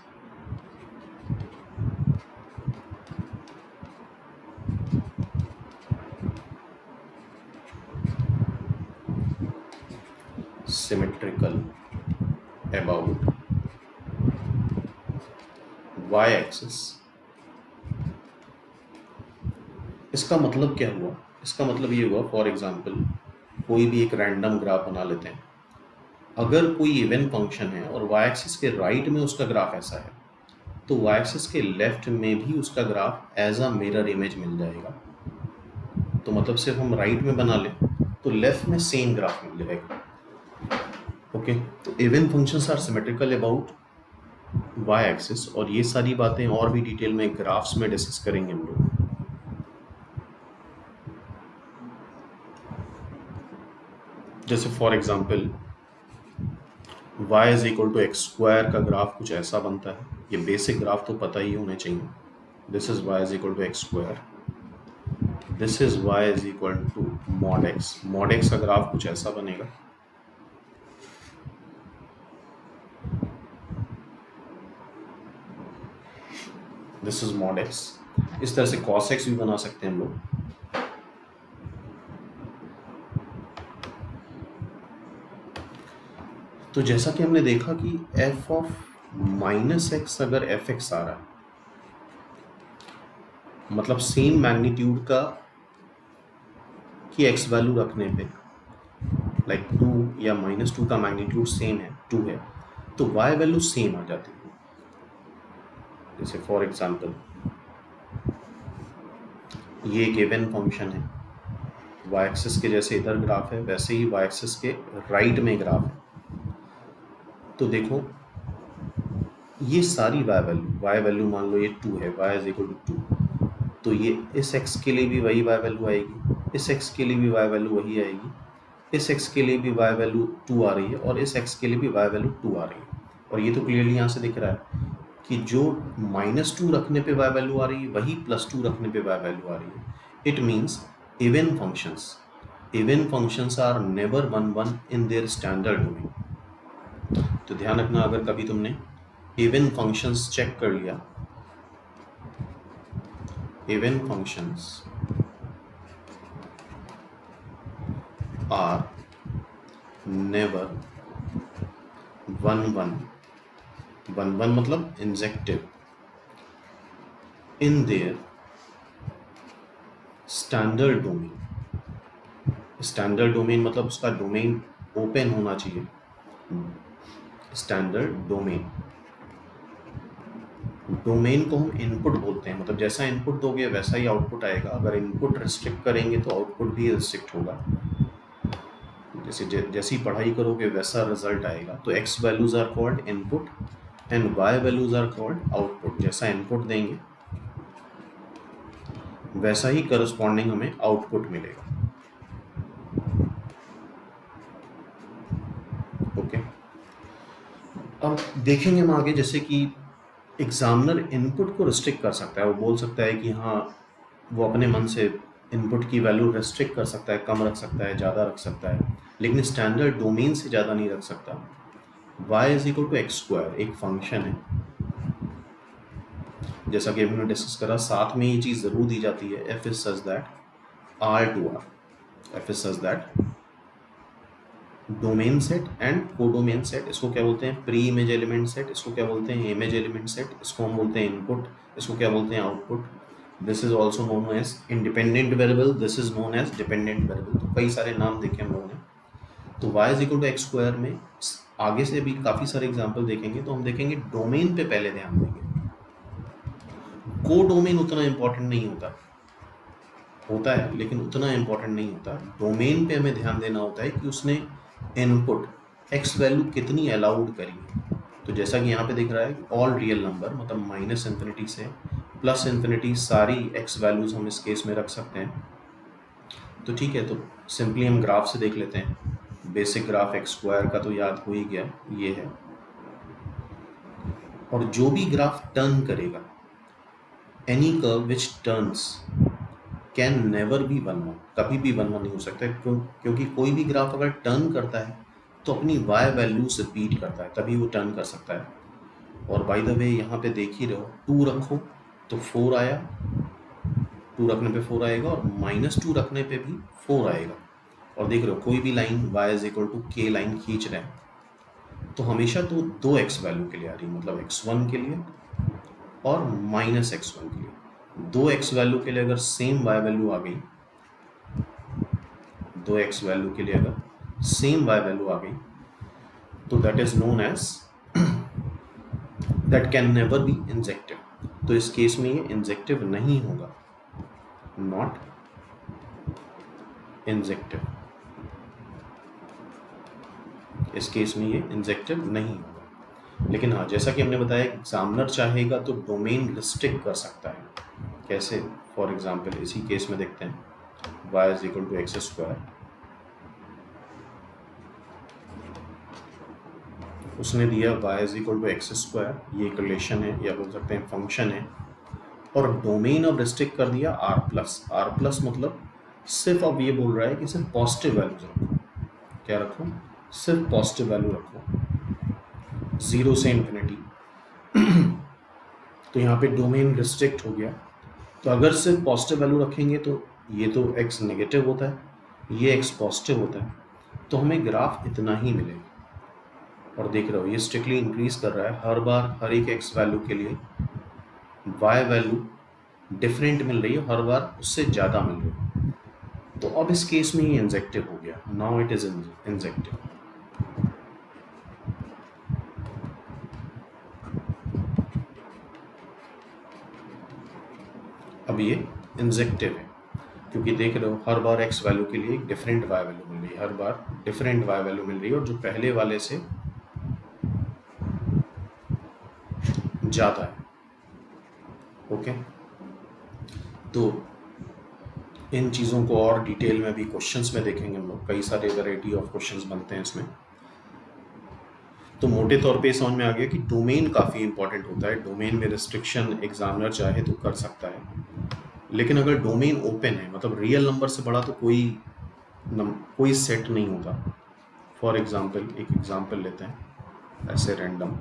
Symmetrical about y-axis. इसका मतलब क्या हुआ? इसका मतलब ये हुआ, फॉर एग्जाम्पल कोई भी एक रैंडम ग्राफ बना लेते हैं। अगर कोई इवन फंक्शन है और वाई एक्सिस के राइट में उसका ग्राफ ऐसा है, तो वाई एक्सिस के लेफ्ट में भी उसका graph as a mirror image मिल जाएगा। तो मतलब सिर्फ हम राइट में बना लें तो लेफ्ट में सेम ग्राफ मिल जाएगा। ओके, तो even functions are symmetrical about Y axis, और ये सारी बातें और भी डिटेल में ग्राफ्स में डिस्कस करेंगे हम लोग। जैसे for example y is equal to X square का ग्राफ कुछ ऐसा बनता है। ये बेसिक ग्राफ तो पता ही होने चाहिए। This is y is equal to X square, this is y is equal to mod x। Mod x का ग्राफ कुछ ऐसा बनेगा। This is mod x। इस तरह से cos x भी बना सकते हैं हम लोग। तो जैसा कि हमने देखा कि f ऑफ माइनस एक्स अगर एफ एक्स आ रहा है, मतलब सेम मैग्नीट्यूड का की x वैल्यू रखने पे, लाइक 2 या -2 का मैग्नीट्यूड सेम है, 2 है, तो y वैल्यू सेम आ जाती है। जैसे फॉर एग्जांपल ये एक इवन फंक्शन है, y एक्सिस के जैसे इधर ग्राफ है, वैसे ही y एक्सिस के राइट में ग्राफ है। तो देखो ये सारी y वैल्यू मान लो ये 2 है, y इज इक्वल टू 2, तो ये इस x के लिए भी वही y वैल्यू आएगी, इस x के लिए भी y वैल्यू वही आएगी, इस x के लिए भी y वैल्यू 2 आ रही है, और इस x के लिए भी y वैल्यू 2 आ रही है। और ये तो क्लियरली यहाँ से दिख रहा है कि जो -2 रखने पे y वैल्यू आ रही है वही +2 रखने पे y वैल्यू आ रही है। It means even functions are never 1 in their standard domain. तो ध्यान रखना, अगर कभी तुमने इवन फंक्शंस चेक कर लिया, इवन फंक्शंस आर नेवर 1 मतलब injective in their standard domain. Standard domain मतलब उसका डोमेन ओपन होना चाहिए। स्टैंडर्ड डोमेन को हम इनपुट बोलते हैं, मतलब जैसा इनपुट दोगे वैसा ही आउटपुट आएगा। अगर इनपुट रिस्ट्रिक्ट करेंगे तो आउटपुट भी रिस्ट्रिक्ट होगा। जैसी पढ़ाई करोगे वैसा रिजल्ट आएगा। तो x values are called input and y values are called output. जैसा इनपुट देंगे वैसा ही करस्पॉन्डिंग हमें आउटपुट मिलेगा। ओके, अब देखेंगे हम आगे, जैसे कि एग्जामिनर इनपुट को रिस्ट्रिक्ट कर सकता है। वो बोल सकता है कि हाँ, वो अपने मन से इनपुट की वैल्यू रिस्ट्रिक्ट कर सकता है, कम रख सकता है, ज़्यादा रख सकता है, लेकिन स्टैंडर्ड डोमेन से ज़्यादा नहीं रख सकता। y is equal to X square एक फंक्शन है, जैसा कि हमने डिस्कस करा, साथ में ये चीज़ ज़रूर दी जाती है, f is such that r to r, f is such that domain set and codomain set. इसको क्या बोलते हैं? Pre image element set. इसको क्या बोलते हैं? Image element set. इसको हम बोलते हैं इनपुट। इसको क्या बोलते हैं? Output. This is also known as independent variable, this is known as dependent variable. तो कई सारे नाम देखे हम लोगों ने। तो y is equal to X square में आगे से भी काफ़ी सारे एग्जाम्पल देखेंगे, तो हम देखेंगे डोमेन पे पहले ध्यान देंगे। को डोमेन उतना इंपॉर्टेंट नहीं होता है, लेकिन उतना इंपॉर्टेंट नहीं होता। डोमेन पे हमें ध्यान देना होता है कि उसने इनपुट x वैल्यू कितनी अलाउड करी है। तो जैसा कि यहाँ पे दिख रहा है, ऑल रियल नंबर, मतलब -∞ से +∞, सारी x वैल्यूज हम इस केस में रख सकते हैं। तो ठीक है, तो सिंपली हम ग्राफ से देख लेते हैं। बेसिक ग्राफ एक्स स्क्वायर का तो याद हो ही गया, ये है। और जो भी ग्राफ टर्न करेगा, any curve which turns can never B 1 1, कभी भी 1 1 नहीं हो सकता। क्योंकि कोई भी ग्राफ अगर टर्न करता है तो अपनी y वैल्यू से रिपीट करता है, तभी वो टर्न कर सकता है। और बाय द वे यहाँ पे देख ही रहो, 2 रखो तो 4 आया, 2 रखने पे 4 आएगा, और -2 रखने पे भी 4 आएगा। और देख रहे हो कोई भी लाइन y = k लाइन खींच रहे हैं तो हमेशा तो 2x वैल्यू के लिए आ रही है, मतलब x1 के लिए और -x1 के लिए। 2x वैल्यू के लिए अगर सेम y वैल्यू आ गई, 2x वैल्यू के लिए अगर सेम y वैल्यू आ गई तो that is known as that can never be injective. तो इस केस में ये इंजेक्टिव नहीं होगा, नॉट इंजेक्टिव। इस केस में ये इंजेक्टिव नहीं होगा। लेकिन हाँ, जैसा कि हमने बताया, एग्जामिनर चाहेगा तो डोमेन रिस्ट्रिक्ट कर सकता है। कैसे? फॉर एग्जाम्पल इसी केस में देखते हैं, y = x²। उसने दिया y = x², ये एक रिलेशन है या बोल सकते हैं फंक्शन है, और डोमेन अब रिस्ट्रिक्ट कर दिया r+। मतलब सिर्फ अब ये बोल रहा है कि सिर्फ पॉजिटिव वैल्यूज रखो। क्या रखो? सिर्फ पॉजिटिव वैल्यू रखो, 0 से इन्फिनिटी। तो यहाँ पे डोमेन रिस्ट्रिक्ट हो गया। तो अगर सिर्फ पॉजिटिव वैल्यू रखेंगे तो ये तो x नेगेटिव होता है, ये x पॉजिटिव होता है, तो हमें ग्राफ इतना ही मिलेगा। और देख रहे हो ये स्ट्रिक्टली इंक्रीज कर रहा है, हर बार हर एक x वैल्यू के लिए y वैल्यू डिफरेंट मिल रही है, हर बार उससे ज़्यादा मिल रही है। तो अब इस केस में ये इंजेक्टिव हो गया, नाउ इट इज इंजेक्टिव। अब ये इंजेक्टिव है क्योंकि देख रहे हो हर बार x वैल्यू के लिए एक डिफरेंट y वैल्यू मिल रही है, हर बार डिफरेंट y वैल्यू मिल रही है, और जो पहले वाले से ज़्यादा है। ओके, तो इन चीज़ों को और डिटेल में भी क्वेश्चंस में देखेंगे हम लोग, कई सारे वैरायटी ऑफ क्वेश्चंस बनते हैं इसमें। तो मोटे तौर पे समझ में आ गया कि डोमेन काफ़ी इंपॉर्टेंट होता है। डोमेन में रिस्ट्रिक्शन एग्जामिनर चाहे तो कर सकता है, लेकिन अगर डोमेन ओपन है, मतलब रियल नंबर से बड़ा तो कोई सेट नहीं होता। फॉर एग्जाम्पल एक एग्जाम्पल लेते हैं ऐसे random,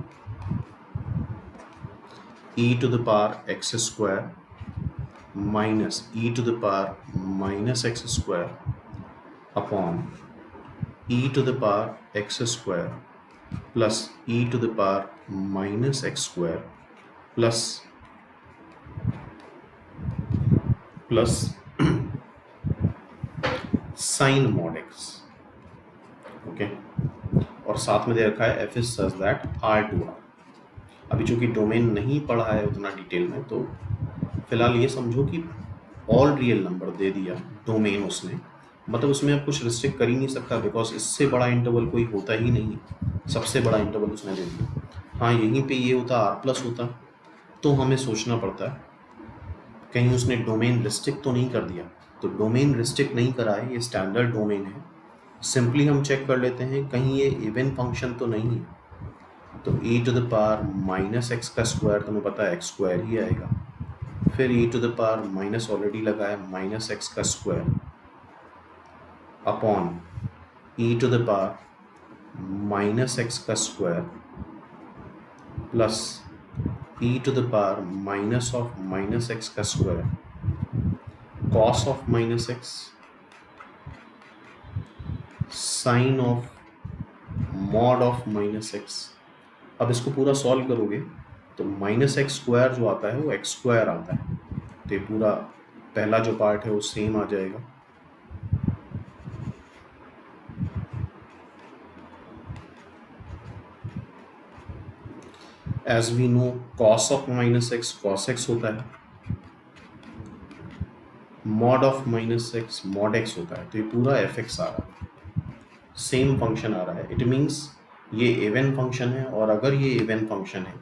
e⁻x² minus e⁻−x² upon e⁻x² plus e⁻−x² plus sin mod x। Okay, और साथ में दे रखा है f is such that R/R। अभी चूंकि डोमेन नहीं पढ़ा है उतना डिटेल में, तो फिलहाल ये समझो कि ऑल रियल नंबर दे दिया डोमेन उसने, मतलब उसमें अब कुछ रिस्ट्रिक्ट कर ही नहीं सकता, बिकॉज इससे बड़ा इंटरवल कोई होता ही नहीं है, सबसे बड़ा इंटरवल उसने दे दिया। हाँ, यहीं पे ये होता r+ होता, तो हमें सोचना पड़ता है कहीं उसने डोमेन रिस्ट्रिक्ट तो नहीं कर दिया। तो डोमेन रिस्ट्रिक्ट नहीं करा है, ये स्टैंडर्ड डोमेन है। सिंपली हम चेक कर लेते हैं कहीं ये इवन फंक्शन तो नहीं है। तो e⁻−x² तुम्हें पता है x² ही आएगा, फिर e⁻- ऑलरेडी लगा है -x² upon e⁻−x² plus e⁻−(-x², cos of -x, sin of mod of -x। अब इसको पूरा सॉल्व करोगे तो -x² जो आता है वो x² आता है, तो ये पूरा पहला जो पार्ट है वो सेम आ जाएगा। As we know cos of -x cos x होता है, mod of -x mod x होता है, तो ये पूरा fx आ रहा है, सेम फंक्शन आ रहा है। इट मीन्स ये इवन फंक्शन है, और अगर ये इवन फंक्शन है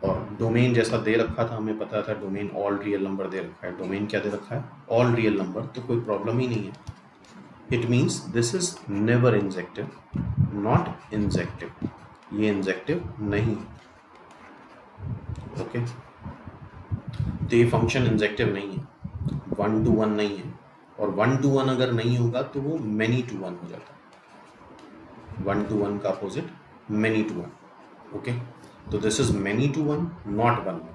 और डोमेन जैसा दे रखा था, हमें पता था डोमेन ऑल रियल नंबर दे रखा है, डोमेन क्या दे रखा है? ऑल रियल नंबर, तो कोई प्रॉब्लम ही नहीं है। It means this is never injective, not injective, ये इंजेक्टिव नहीं। ओके, तो ये फंक्शन इंजेक्टिव नहीं है, 1 to 1 नहीं है, और 1 to 1 अगर नहीं होगा तो वो many to 1 हो जाता है। 1 to 1 का अपोजिट many to 1। ओके, तो this is many to 1, not 1 1।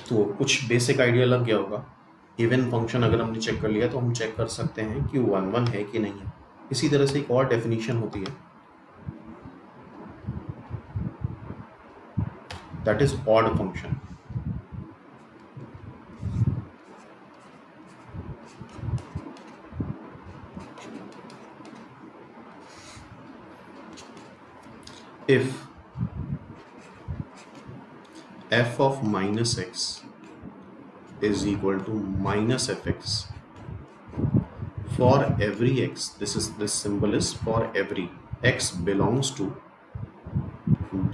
तो कुछ बेसिक आइडिया लग गया होगा। इवन फंक्शन अगर हमने चेक कर लिया तो हम चेक कर सकते हैं कि 1 1 है कि नहीं है। इसी तरह से एक और डेफिनेशन होती है, that is odd function. if f of minus x is equal to minus fx for every x, this symbol is for every x belongs to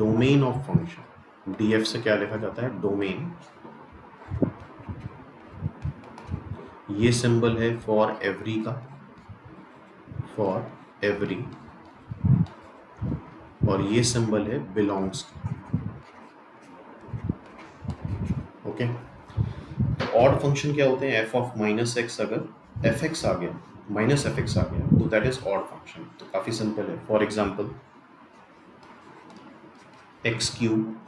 domain of function। df से क्या लिखा जाता है, डोमेन। ये symbol है for every का, for every, और ये सिंबल है बिलोंग्स का। ओके, ऑड फंक्शन क्या होते हैं, एफ ऑफ माइनस एक्स, अगर एफ एक्स आ गया, माइनस एफ एक्स आ गया तो दैट इज ऑड फंक्शन। तो काफी सिंपल है। For example x cube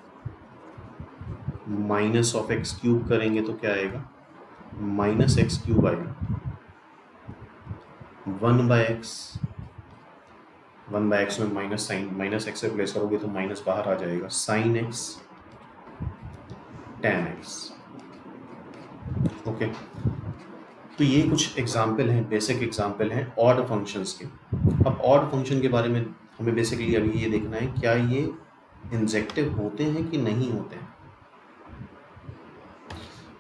minus of x cube करेंगे तो क्या आएगा, माइनस एक्स क्यूब आएगा। 1 बाय एक्स, 1 बाय एक्स में माइनस साइन, माइनस एक्स से प्लेस करोगे तो माइनस बाहर आ जाएगा, sine x ten x. Okay, तो ये कुछ एग्जाम्पल हैं, बेसिक एग्जाम्पल हैं ऑड फंक्शंस के। अब ऑड फंक्शन के बारे में हमें बेसिकली अभी ये देखना है, क्या ये इंजेक्टिव होते हैं कि नहीं होते हैं।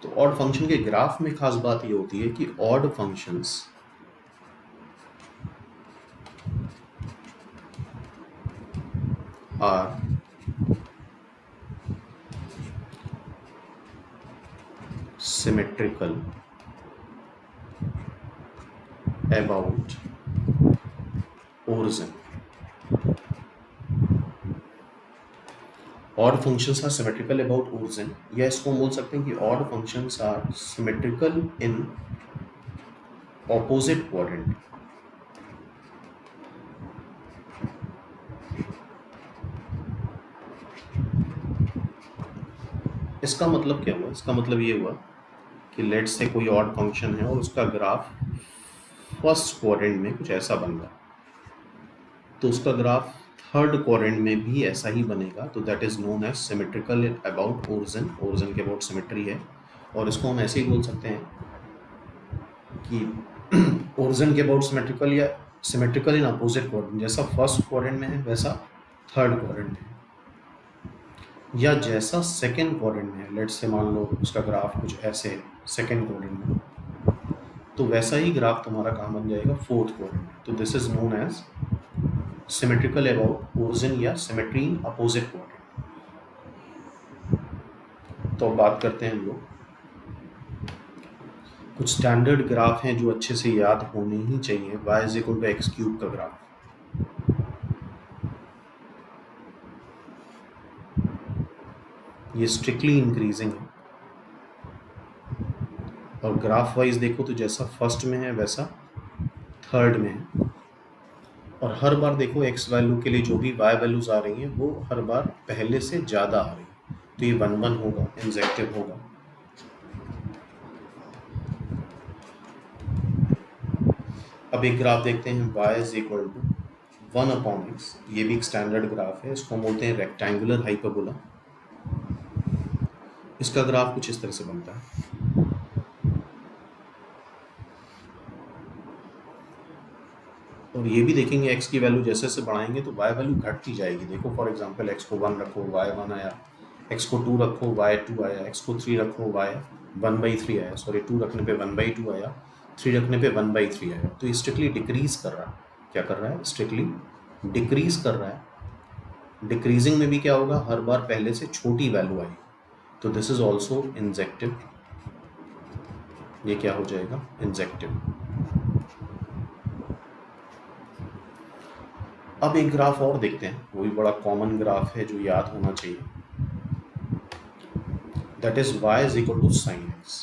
तो ऑड फंक्शन के ग्राफ में खास बात ये होती है कि odd functions are symmetrical about origin। Odd functions are symmetrical about origin, या इसको बोल सकते हैं कि odd functions are symmetrical in opposite quadrant. इसका मतलब क्या हुआ, इसका मतलब ये हुआ कि लेट से कोई ऑड फंक्शन है और उसका ग्राफ फर्स्ट क्वाड्रेंट में कुछ ऐसा बन रहा, तो उसका ग्राफ थर्ड क्वाड्रेंट में भी ऐसा ही बनेगा, तो that is known as symmetrical about origin. Origin के अबाउट सिमेट्री है, और इसको हम ऐसे ही बोल सकते हैं कि ओरिजिन के अबाउट सिमेट्रिकल या सिमेट्रिकल इन अपोजिट क्वाड्रेंट। जैसा फर्स्ट क्वाड्रेंट में है वैसा थर्ड क्वाड्रेंट में है, या जैसा सेकेंड क्वाड्रेंट में है, लेट से मान लो उसका ग्राफ कुछ ऐसे है सेकेंड क्वाड्रेंट में, तो वैसा ही ग्राफ तुम्हारा कहाँ बन जाएगा, फोर्थ क्वाड्रेंट में। तो this is known as symmetrical about origin या सिमेट्री इन अपोजिट क्वाड्रेंट। तो अब बात करते हैं हम लोग, कुछ स्टैंडर्ड ग्राफ हैं जो अच्छे से याद होने ही चाहिए। y is equal to X cube का ग्राफ, ये स्ट्रिक्टली इंक्रीजिंग है, और ग्राफ वाइज देखो तो जैसा फर्स्ट में है वैसा थर्ड में है, और हर बार देखो एक्स वैल्यू के लिए जो भी y वैल्यूज आ रही हैं वो हर बार पहले से ज़्यादा आ रही है, तो ये 1 1 होगा, इंजेक्टिव होगा। अब एक ग्राफ देखते हैं, y is equal to 1/x, ये भी एक स्टैंडर्ड ग्राफ है, इसको बोलते हैं रेक्टेंगुलर हाइपरबोला। इसका ग्राफ कुछ इस तरह से बनता है, और ये भी देखेंगे x की वैल्यू जैसे जैसे बढ़ाएंगे तो y वैल्यू घटती जाएगी। देखो फॉर एग्जांपल x को 1 रखो y 1 आया, x को 2 रखो y 2 आया, x को 3 रखो y 1/3 आया, सॉरी 2 रखने पे 1/2 आया, 3 रखने पे 1/3 आया। तो ये स्ट्रिक्टली डिक्रीज कर रहा है, क्या कर रहा है, स्ट्रिक्टली डिक्रीज कर रहा है। डिक्रीजिंग में भी क्या होगा, हर बार पहले से छोटी वैल्यू आएगी, तो दिस इज ऑल्सो इंजेक्टिव। ये क्या हो जाएगा, इंजेक्टिव। अब एक ग्राफ और देखते हैं, वो भी बड़ा कॉमन ग्राफ है जो याद होना चाहिए, that is y is equal to sine X.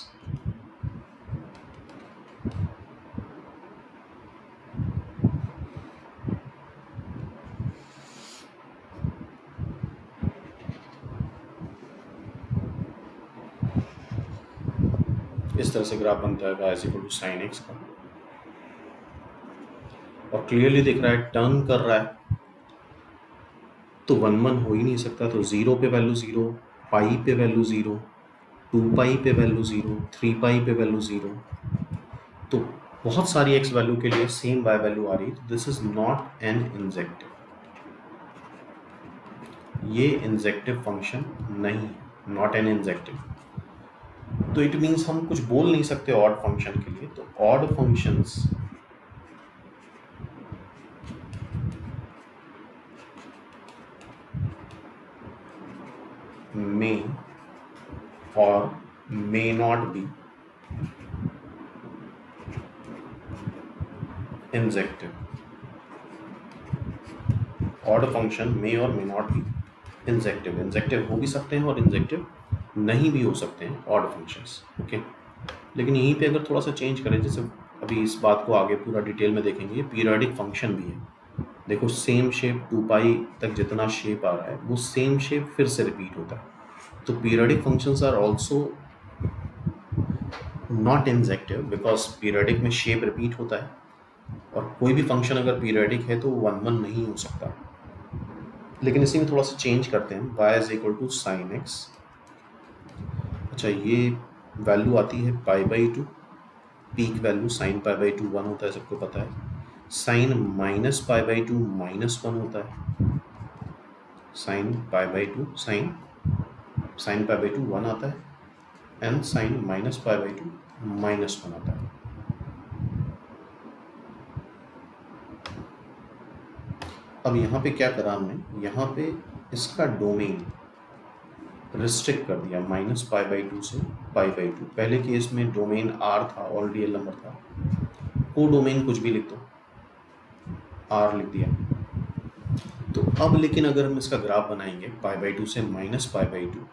इस तरह से ग्राफ बनता है y equal to sine X का, और क्लियरली दिख रहा है टर्न कर रहा है, तो 1 हो ही नहीं सकता। तो 0 पे वैल्यू 0, पाई पे वैल्यू 0, 2 पाई पे वैल्यू 0, 3 पाई पे वैल्यू 0, तो बहुत सारी x वैल्यू के लिए सेम y वैल्यू आ रही है। तो this is not an injective, ये इंजेक्टिव फंक्शन नहीं है, नॉट एन इंजेक्टिव। तो इट मीन्स हम कुछ बोल नहीं सकते ऑड फंक्शन के लिए। तो odd functions may or may not be injective. Odd function may और may not be injective, injective हो भी सकते हैं और इंजेक्टिव नहीं भी हो सकते हैं ऑड फंक्शंस, ओके। लेकिन यहीं पे अगर थोड़ा सा चेंज करें, जैसे अभी इस बात को आगे पूरा डिटेल में देखेंगे, ये पीरियोडिक फंक्शन भी है। देखो सेम शेप 2 पाई तक जितना शेप आ रहा है वो सेम शेप फिर से रिपीट होता है। तो periodic functions are also not injective because periodic में शेप रिपीट होता है, और कोई भी फंक्शन अगर पीरियोडिक है तो 1 नहीं हो सकता। लेकिन इसी में थोड़ा सा चेंज करते हैं, y is equal to sine X. अच्छा, ये वैल्यू आती है π/2, पीक वैल्यू साइन π/2 1 होता है, सबको पता है। साइन माइनस π/2 -1 होता है, साइन π/2 साइन π/2 1 आता है, एंड साइन माइनस π/2 -1 आता है। अब यहाँ पे क्या करा हमने, यहाँ पे इसका डोमेन रिस्ट्रिक्ट कर दिया -π/2 से π/2। पहले केस में डोमेन r था, ऑल रियल नंबर था, को डोमेन कुछ भी लिख दो, r लिख दिया। तो अब लेकिन अगर हम इसका ग्राफ बनाएंगे π/2 से -π/2,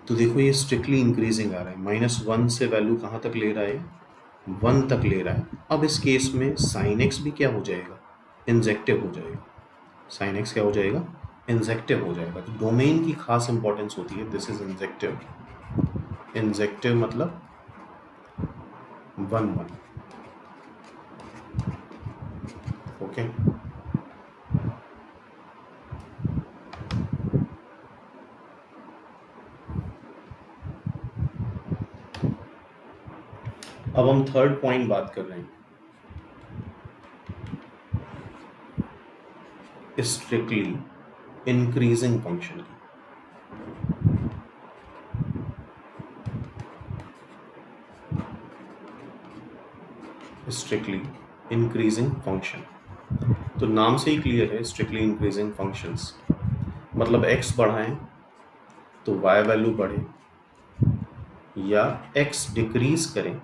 तो देखो ये स्ट्रिक्टली इंक्रीजिंग आ रहा है, -1 से वैल्यू कहाँ तक ले रहा है, 1 तक ले रहा है। अब इस केस में साइन एक्स भी क्या हो जाएगा, इंजेक्टिव हो जाएगा। साइन एक्स क्या हो जाएगा, इंजेक्टिव हो जाएगा। तो डोमेन की खास इंपॉर्टेंस होती है, दिस इज इंजेक्टिव। इंजेक्टिव मतलब 1 ओके। अब हम थर्ड पॉइंट बात कर रहे हैं, स्ट्रिक्टली इंक्रीजिंग फंक्शन की। स्ट्रिक्टली इंक्रीजिंग फंक्शन, तो नाम से ही क्लियर है, स्ट्रिक्टली इंक्रीजिंग फंक्शंस मतलब x बढ़ाएं तो y वैल्यू बढ़े, या x डिक्रीज करें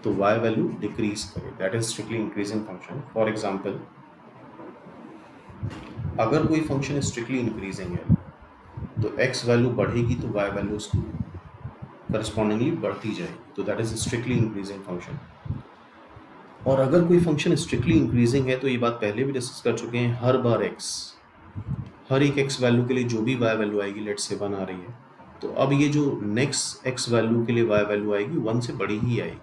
तो y वैल्यू डिक्रीज करे, that is strictly increasing function. For example, अगर कोई फंक्शन स्ट्रिक्टली इंक्रीजिंग है तो x वैल्यू बढ़ेगी तो y वैल्यू उसको करस्पॉन्डिंगली बढ़ती जाएगी, तो that is strictly increasing function. और अगर कोई फंक्शन स्ट्रिक्टली इंक्रीजिंग है, तो ये बात पहले भी डिस्कस कर चुके हैं, हर बार हर एक x वैल्यू के लिए जो भी y वैल्यू आएगी, लेट से 1 आ रही है, तो अब ये जो नेक्स्ट x वैल्यू के लिए y वैल्यू आएगी 1 से बड़ी ही आएगी,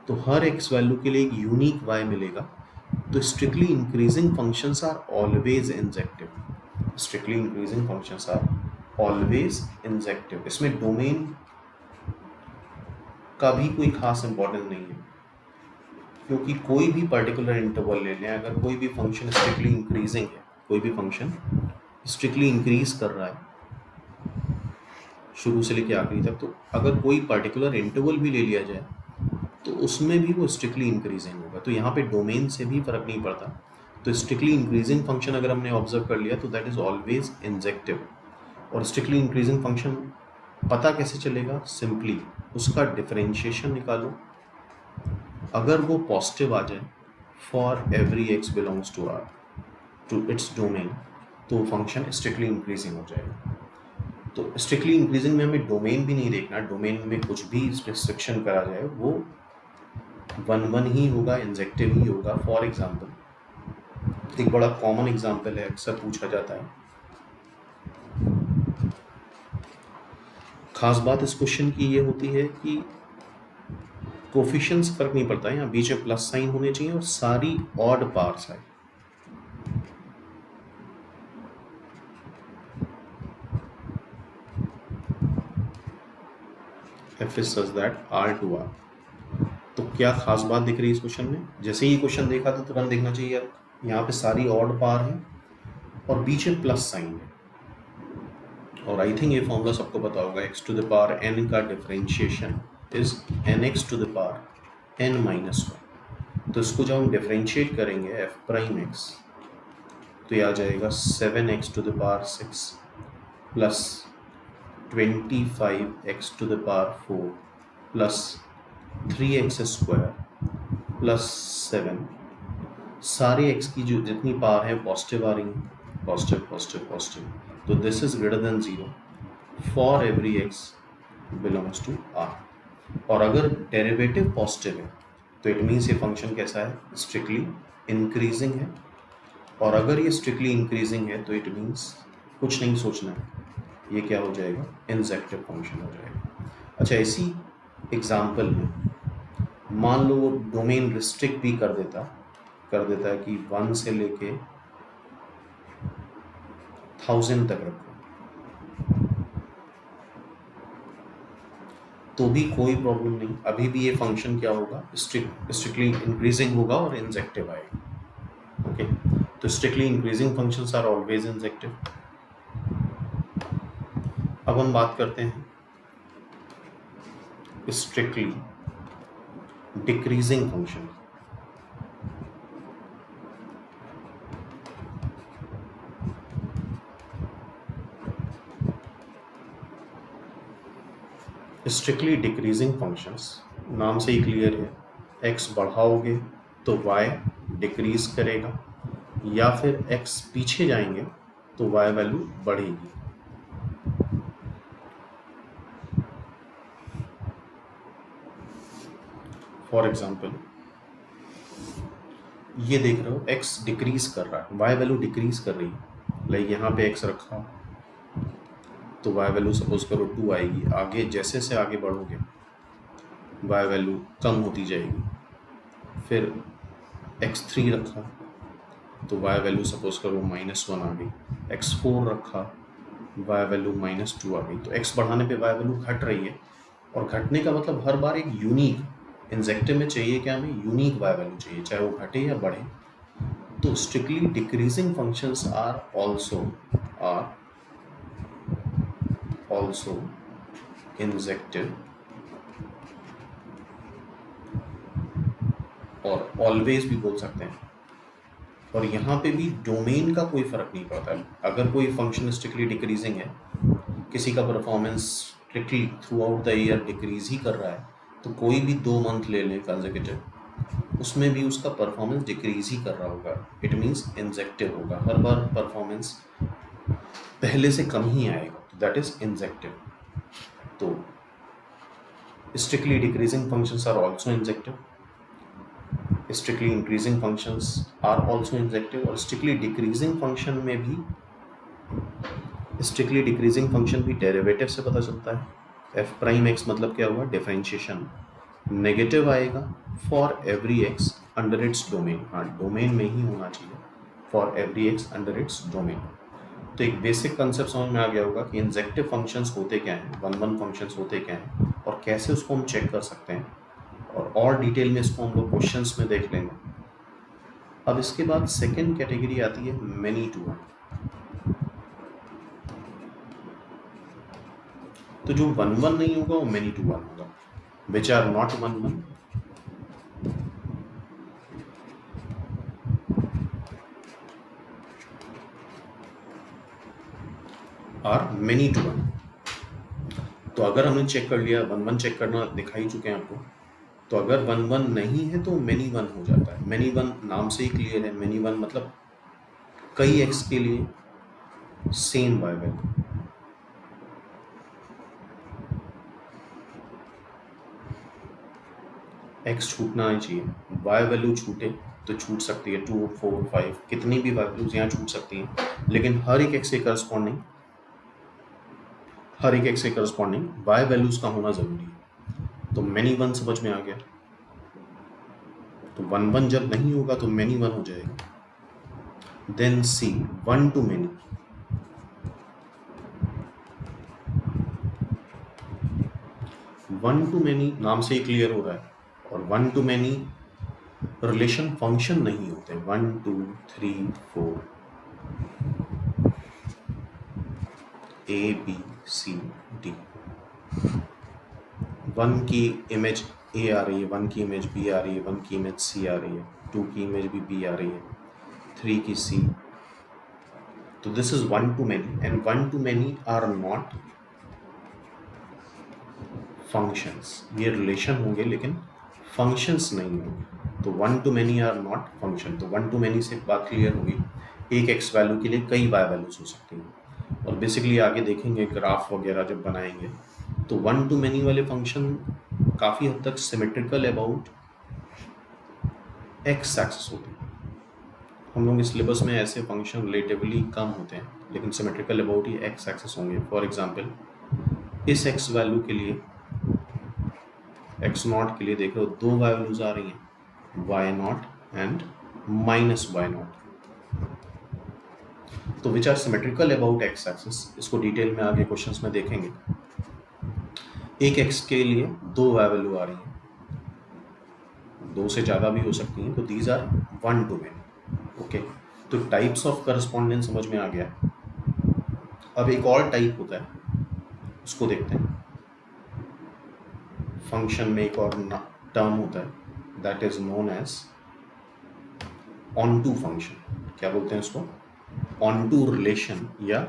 तो हर x वैल्यू के लिए एक यूनिक y मिलेगा। तो strictly increasing functions are always injective, strictly increasing functions are always injective. इसमें डोमेन का भी कोई खास इंपॉर्टेंस नहीं है, क्योंकि कोई भी पर्टिकुलर इंटरवल ले लें, अगर कोई भी फंक्शन स्ट्रिक्टली इंक्रीजिंग है, कोई भी फंक्शन स्ट्रिक्टली इंक्रीज कर रहा है शुरू से लेकर आखिरी तक, तो अगर कोई पर्टिकुलर इंटरवल भी ले लिया जाए तो उसमें भी वो स्ट्रिक्टली इंक्रीजिंग होगा। तो यहाँ पे डोमेन से भी फर्क नहीं पड़ता। तो स्ट्रिक्टली इंक्रीजिंग फंक्शन अगर हमने ऑब्जर्व कर लिया तो दैट इज ऑलवेज इंजेक्टिव। और स्ट्रिक्टली इंक्रीजिंग फंक्शन पता कैसे चलेगा, सिंपली उसका डिफरेंशिएशन निकालो, अगर वो पॉजिटिव आ जाए for every x belongs to R to its domain, तो फंक्शन स्ट्रिक्टली इंक्रीजिंग हो जाएगा। तो स्ट्रिक्टली इंक्रीजिंग में हमें डोमेन भी नहीं देखना, डोमेन में कुछ भी रिस्ट्रिक्शन करा जाए वो 1 ही होगा, इंजेक्टिव ही होगा। फॉर एग्जांपल, एक बड़ा कॉमन एग्जांपल है, अक्सर पूछा जाता है, खास बात इस क्वेश्चन की ये होती है कि कोफिशिएंट्स फर्क नहीं पड़ता है, यहाँ बीच में प्लस साइन होने चाहिए और सारी ऑड पार्ट्स आए। F is such that R to R। तो क्या खास बात दिख रही है इस क्वेश्चन में? जैसे ही क्वेश्चन देखा तो तुरंत देखना चाहिए यहाँ पे सारी ऑड पार है और बीच में प्लस साइन है। और आई थिंक ये फॉर्मूला सबको पता होगा, x to the power n का differentiation is nx to the power n minus 1। तो इसको जब हम डिफरेंशिएट करेंगे f प्राइम x तो ये आ जाएगा 7x to the power 6 plus 25x to the power 4 plus 3x square plus 7। सारे x की जो जितनी पावर है पॉजिटिव आ रही हैं, पॉजिटिव पॉजिटिव पॉजिटिव। तो this is greater than 0 for every x belongs to R। और अगर डेरिवेटिव पॉजिटिव है तो इट मीन्स ये फंक्शन कैसा है? स्ट्रिक्टली इंक्रीजिंग है। और अगर ये स्ट्रिक्टली इंक्रीजिंग है तो इट मीन्स कुछ नहीं सोचना है, ये क्या हो जाएगा? इंजेक्टिव फंक्शन हो जाएगा। अच्छा, इसी एग्जाम्पल में मान लो वो डोमेन रिस्ट्रिक्ट भी कर देता है कि 1 से लेके 1000 तक रखो, तो भी कोई प्रॉब्लम नहीं, अभी भी ये फंक्शन क्या होगा? स्ट्रिक्टली इंक्रीजिंग होगा और इंजेक्टिव आएगा। ओके, तो strictly increasing functions are always injective. अब हम बात करते हैं strictly decreasing function. Strictly decreasing functions नाम से ही क्लियर है, x बढ़ाओगे तो y डिक्रीज करेगा, या फिर x पीछे जाएंगे तो y वैल्यू बढ़ेगी। फॉर एग्जाम्पल ये देख रहे हो x डिक्रीज कर रहा है, y वैल्यू डिक्रीज कर रही है। लाइक यहाँ पे x रखा तो y वैल्यू सपोज करो 2 आएगी, आगे जैसे से आगे बढ़ोगे y वैल्यू कम होती जाएगी। फिर x3 रखा तो y वैल्यू सपोज करो -1 आ गई, x4 रखा y वैल्यू -2 आ गई। तो x बढ़ाने पे y वैल्यू घट रही है, और घटने का मतलब हर बार एक यूनिक इंजेक्टिव में चाहिए क्या? हमें यूनिक y वैल्यू चाहिए, चाहे वो घटे या बढ़े। तो strictly decreasing functions are also injective और ऑलवेज भी बोल सकते हैं। और यहाँ पे भी डोमेन का कोई फर्क नहीं पड़ता है। अगर कोई फंक्शन स्ट्रिक्टली डिक्रीजिंग है, किसी का performance strictly throughout the year decrease ही कर रहा है, तो कोई भी 2 मंथ ले लें कंसेक्यूटिव, उसमें भी उसका परफॉर्मेंस डिक्रीज ही कर रहा होगा। इट मीन्स इंजेक्टिव होगा, हर बार परफॉर्मेंस पहले से कम ही आएगा, तो दैट इज इंजेक्टिव। तो strictly decreasing functions are also injective, strictly increasing functions are also injective. और स्ट्रिक्टली डिक्रीजिंग फंक्शन में भी, स्ट्रिक्टली डिक्रीजिंग फंक्शन भी डेरिवेटिव से पता चलता है। f प्राइम x मतलब क्या हुआ? डिफरेंशिएशन नेगेटिव आएगा for every x under its domain. हाँ, डोमेन में ही होना चाहिए, for every x under its domain. तो एक बेसिक कंसेप्ट समझ में आ गया होगा कि इंजेक्टिव फंक्शंस होते क्या हैं, वन फंक्शंस होते क्या हैं, और कैसे उसको हम चेक कर सकते हैं। और डिटेल में इसको हम लोग क्वेश्चंस में देख लेंगे। अब इसके बाद सेकेंड कैटेगरी आती है मेनी टू वन। तो जो 1-1 नहीं होगा वो मेनी टू वन होगा, which are not 1-1 are many to one. तो अगर हमने चेक कर लिया, 1-1 चेक करना दिखाई चुके हैं आपको, तो अगर 1-1 नहीं है तो मेनी वन हो जाता है। मेनी वन नाम से ही क्लियर है, मेनी वन मतलब कई एक्स के लिए सेम वाई वैल्यू। एक्स छूटना नहीं चाहिए, वाई वैल्यू छूटे तो छूट सकती है 2, 4, 5, कितनी भी वैल्यूज यहाँ छूट सकती हैं, लेकिन हर एक एक्स के करस्पॉन्डिंग हर एक एक्स के करस्पॉन्डिंग वाई वैल्यूज का होना जरूरी है। तो मैनी वन समझ में आ गया। तो 1 1 जब नहीं होगा तो मैनी वन हो जाएगा। Then see 1 to many, one to many नाम से ही क्लियर हो रहा है। और 1 to many रिलेशन फंक्शन नहीं होते। 1 2 3 4 ABCD, 1 की इमेज A आ रही है, 1 की इमेज B आ रही है, 1 की इमेज C आ रही है, 2 की इमेज भी B आ रही है, 3 की C। तो this is 1 to many and 1 to many are not functions. ये रिलेशन होंगे लेकिन फंक्शंस नहीं होंगे। तो 1 to many are not function. तो 1 to many से बात क्लियर होगी। एक एक्स वैल्यू के लिए कई वाई वैल्यूज हो सकती हैं। और बेसिकली आगे देखेंगे ग्राफ वगैरह जब बनाएंगे तो 1 to many वाले फंक्शन काफ़ी हद तक सिमेट्रिकल अबाउट एक्स एक्सिस होते हैं। हम लोग इस सिलेबस में ऐसे फंक्शन रिलेटिवली कम होते हैं लेकिन symmetrical about he x axis होंगे। फॉर एग्जांपल इस एक्स वैल्यू के लिए एक्स नॉट के लिए देख रहे हो दो वैल्यूज आ रही हैं, y naught and minus y naught. तो which are symmetrical about x axis. इसको डिटेल में आगे क्वेश्चंस में देखेंगे। एक एक्स के लिए दो वाई वैल्यू आ रही हैं, दो से ज़्यादा भी हो सकती हैं। तो these are 1 to many। Okay, तो टाइप्स ऑफ करस्पॉन्डेंस समझ में आ गया। अब एक और टाइप होता है, उसको देखते हैं। फंक्शन में एक और टर्म होता है, that is known as onto function. क्या बोलते हैं इसको? ऑन टू रिलेशन या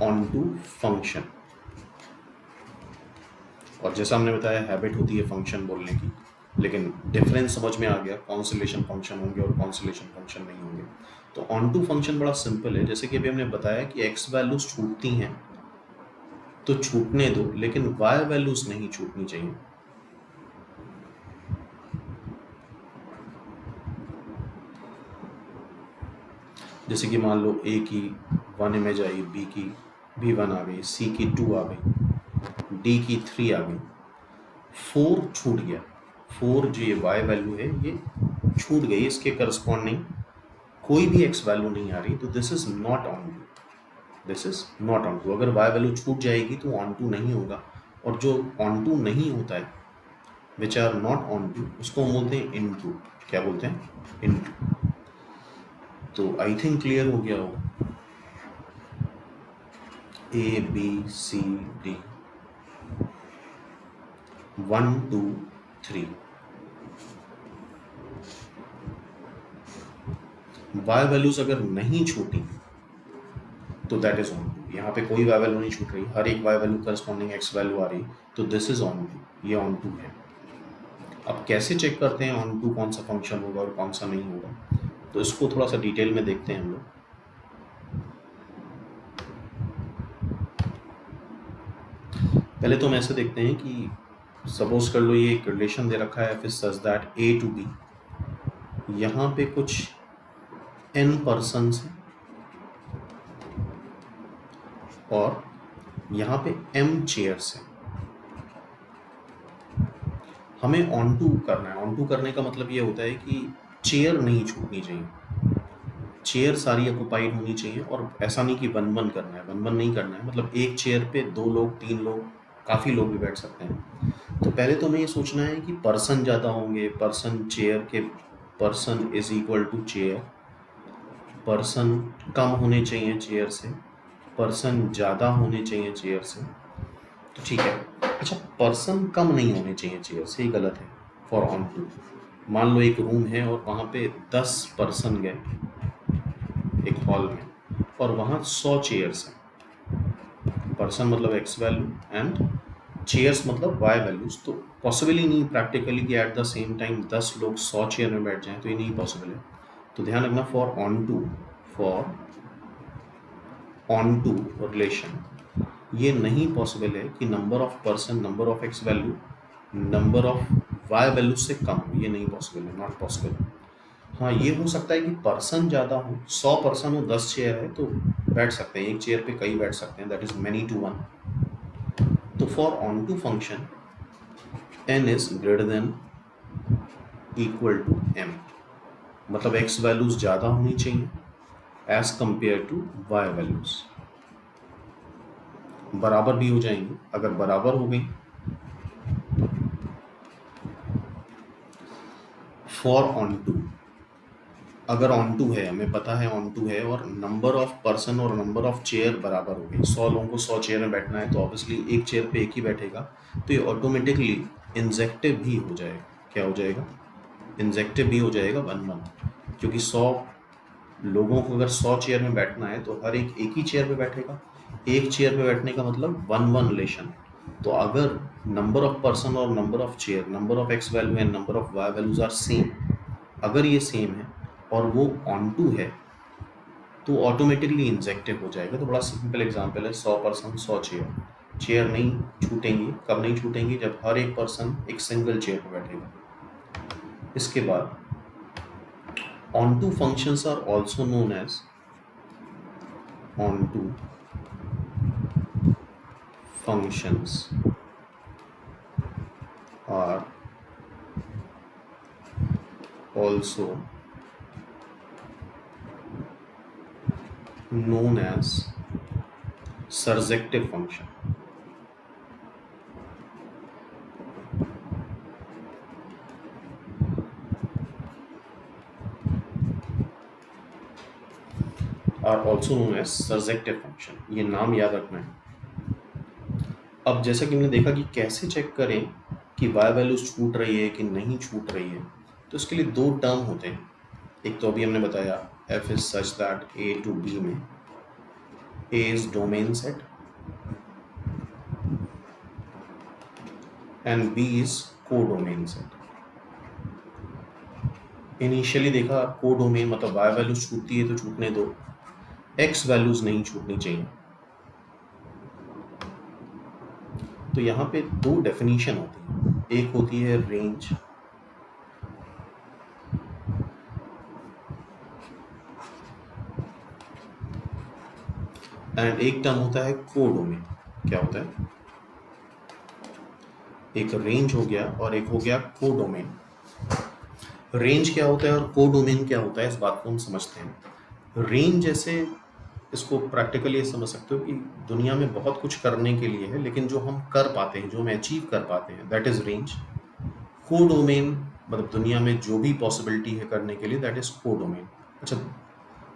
ऑन टू फंक्शन। और जैसा हमने बताया हैबिट होती है फंक्शन बोलने की, लेकिन डिफरेंस समझ में आ गया। कॉन्सोलेशन फंक्शन होंगे और कॉन्सोलेशन फंक्शन नहीं होंगे। तो ऑन टू फंक्शन बड़ा सिंपल है। जैसे कि अभी हमने बताया कि एक्स वैल्यूज छूटती हैं तो छूटने दो, लेकिन वाई वैल्यूज नहीं छूटनी चाहिए। जैसे कि मान लो ए की 1 इमेज आई, बी की भी 1 आ गई, सी की 2 आ गई, डी की 3 आ गई, 4 छूट गया। 4 जो ये वाई वैल्यू है ये छूट गई, इसके करस्पॉन्डिंग कोई भी एक्स वैल्यू नहीं आ रही। तो this is not onto. This is not onto. अगर वाई वैल्यू छूट जाएगी तो ऑन टू नहीं होगा। और जो ऑन टू नहीं होता है, which are not onto, उसको हम बोलते हैं इन टू। क्या बोलते हैं? Into. तो आई थिंक क्लियर हो गया होगा। A B C D 1 2 3 Y values अगर नहीं छूटी तो दैट इज ऑन टू। यहाँ पे कोई वाई वैल्यू नहीं छूट रही, हर एक y value corresponding x value आ रही, तो दिस इज ऑन टू। ये ऑन टू है। अब कैसे चेक करते हैं ऑन टू कौन सा फंक्शन होगा और कौन सा नहीं होगा? तो इसको थोड़ा सा डिटेल में देखते हैं हम लोग। पहले तो हम ऐसे देखते हैं कि सपोज कर लो ये एक रिलेशन दे रखा है, फिर सच दैट A to B, यहाँ पे कुछ n पर्सन्स हैं और यहाँ पे m चेयर्स हैं। हमें ऑन टू करना है। ऑन टू करने का मतलब ये होता है कि चेयर नहीं छूटनी चाहिए, चेयर सारी ऑक्युपाइड होनी चाहिए। और ऐसा नहीं कि वन वन करना है, वन वन नहीं करना है। मतलब एक चेयर पे 2 लोग 3 लोग, काफ़ी लोग भी बैठ सकते हैं। तो पहले तो हमें ये सोचना है कि पर्सन ज़्यादा होंगे, पर्सन चेयर के, person is equal to chair, person कम होने चाहिए चेयर से, पर्सन ज़्यादा होने चाहिए चेयर से। तो ठीक है। अच्छा, पर्सन कम नहीं होने चाहिए चेयर से, ये गलत है फॉर ऑन टू। मान लो एक रूम है और वहाँ पे 10 पर्सन गए एक हॉल में, और वहाँ 100 चेयर्स हैं। पर्सन मतलब एक्स वैल्यू एंड चेयर्स मतलब वाई वैल्यूज। तो पॉसिबल ही नहीं प्रैक्टिकली कि एट द सेम टाइम 10 लोग 100 चेयर में बैठ जाएं, तो ये नहीं पॉसिबल है। तो ध्यान रखना, फॉर ऑन टू रिलेशन ये नहीं पॉसिबल है कि number of person, number of x value, number of y value से कम हो। ये नहीं पॉसिबल है, नॉट पॉसिबल। हाँ, ये हो सकता है कि पर्सन ज़्यादा हो, 100 पर्सन हो, 10 चेयर है तो बैठ सकते हैं, एक चेयर पे कई बैठ सकते हैं, that is many to one. तो for onto function n is greater than equal to m, मतलब x वैल्यूज ज़्यादा होनी चाहिए as compare to y values. बराबर भी हो जाएंगे, अगर बराबर हो गई फॉर ऑन टू, अगर ऑन टू है, हमें पता है ऑन टू है और नंबर ऑफ पर्सन और नंबर ऑफ चेयर बराबर हो गई, 100 लोगों को 100 चेयर में बैठना है तो ऑब्वियसली एक चेयर पे एक ही बैठेगा, तो ये ऑटोमेटिकली इंजेक्टिव भी हो जाएगा। क्या हो जाएगा? इंजेक्टिव भी हो जाएगा 1-1, क्योंकि 100 लोगों को अगर 100 चेयर में बैठना है तो हर एक ही चेयर पे बैठेगा। एक चेयर पे बैठने का मतलब 1-1 रिलेशन। तो अगर नंबर ऑफ पर्सन और number of chair, number of x value and number of Y values are same, अगर ये सेम है और वो ऑन टू है तो ऑटोमेटिकली इंजेक्टिव हो जाएगा। तो बड़ा सिंपल एग्जांपल है, 100 पर्सन 100 चेयर, चेयर नहीं छूटेंगी। कब नहीं छूटेंगी? जब हर एक पर्सन एक सिंगल चेयर पर बैठेगा। इसके बाद onto functions are also known as onto functions are also known as surjective function। Are also known as surjective function, ये नाम याद रखना है। अब जैसा कि हमने देखा कि कैसे चेक करें कि वाई वैल्यूज छूट रही है कि नहीं छूट रही है, तो इसके लिए दो टर्म होते हैं। एक तो अभी हमने बताया f is such that a to b में a is domain set and b is codomain set. Initially देखा कोडोमेन मतलब y वैल्यूज छूटती है तो छूटने दो, x वैल्यूज नहीं छूटनी चाहिए। तो यहाँ पे दो डेफिनेशन होती है, एक होती है रेंज एंड एक टर्म होता है कोडोमेन। क्या होता है? एक रेंज हो गया और एक हो गया कोडोमेन। रेंज क्या होता है और कोडोमेन क्या होता है, इस बात को हम समझते हैं। रेंज जैसे इसको प्रैक्टिकली समझ सकते हो कि दुनिया में बहुत कुछ करने के लिए है, लेकिन जो हम कर पाते हैं, जो हम अचीव कर पाते हैं, दैट इज रेंज। कोडोमेन मतलब दुनिया में जो भी पॉसिबिलिटी है करने के लिए, दैट इज कोडोमेन। अच्छा,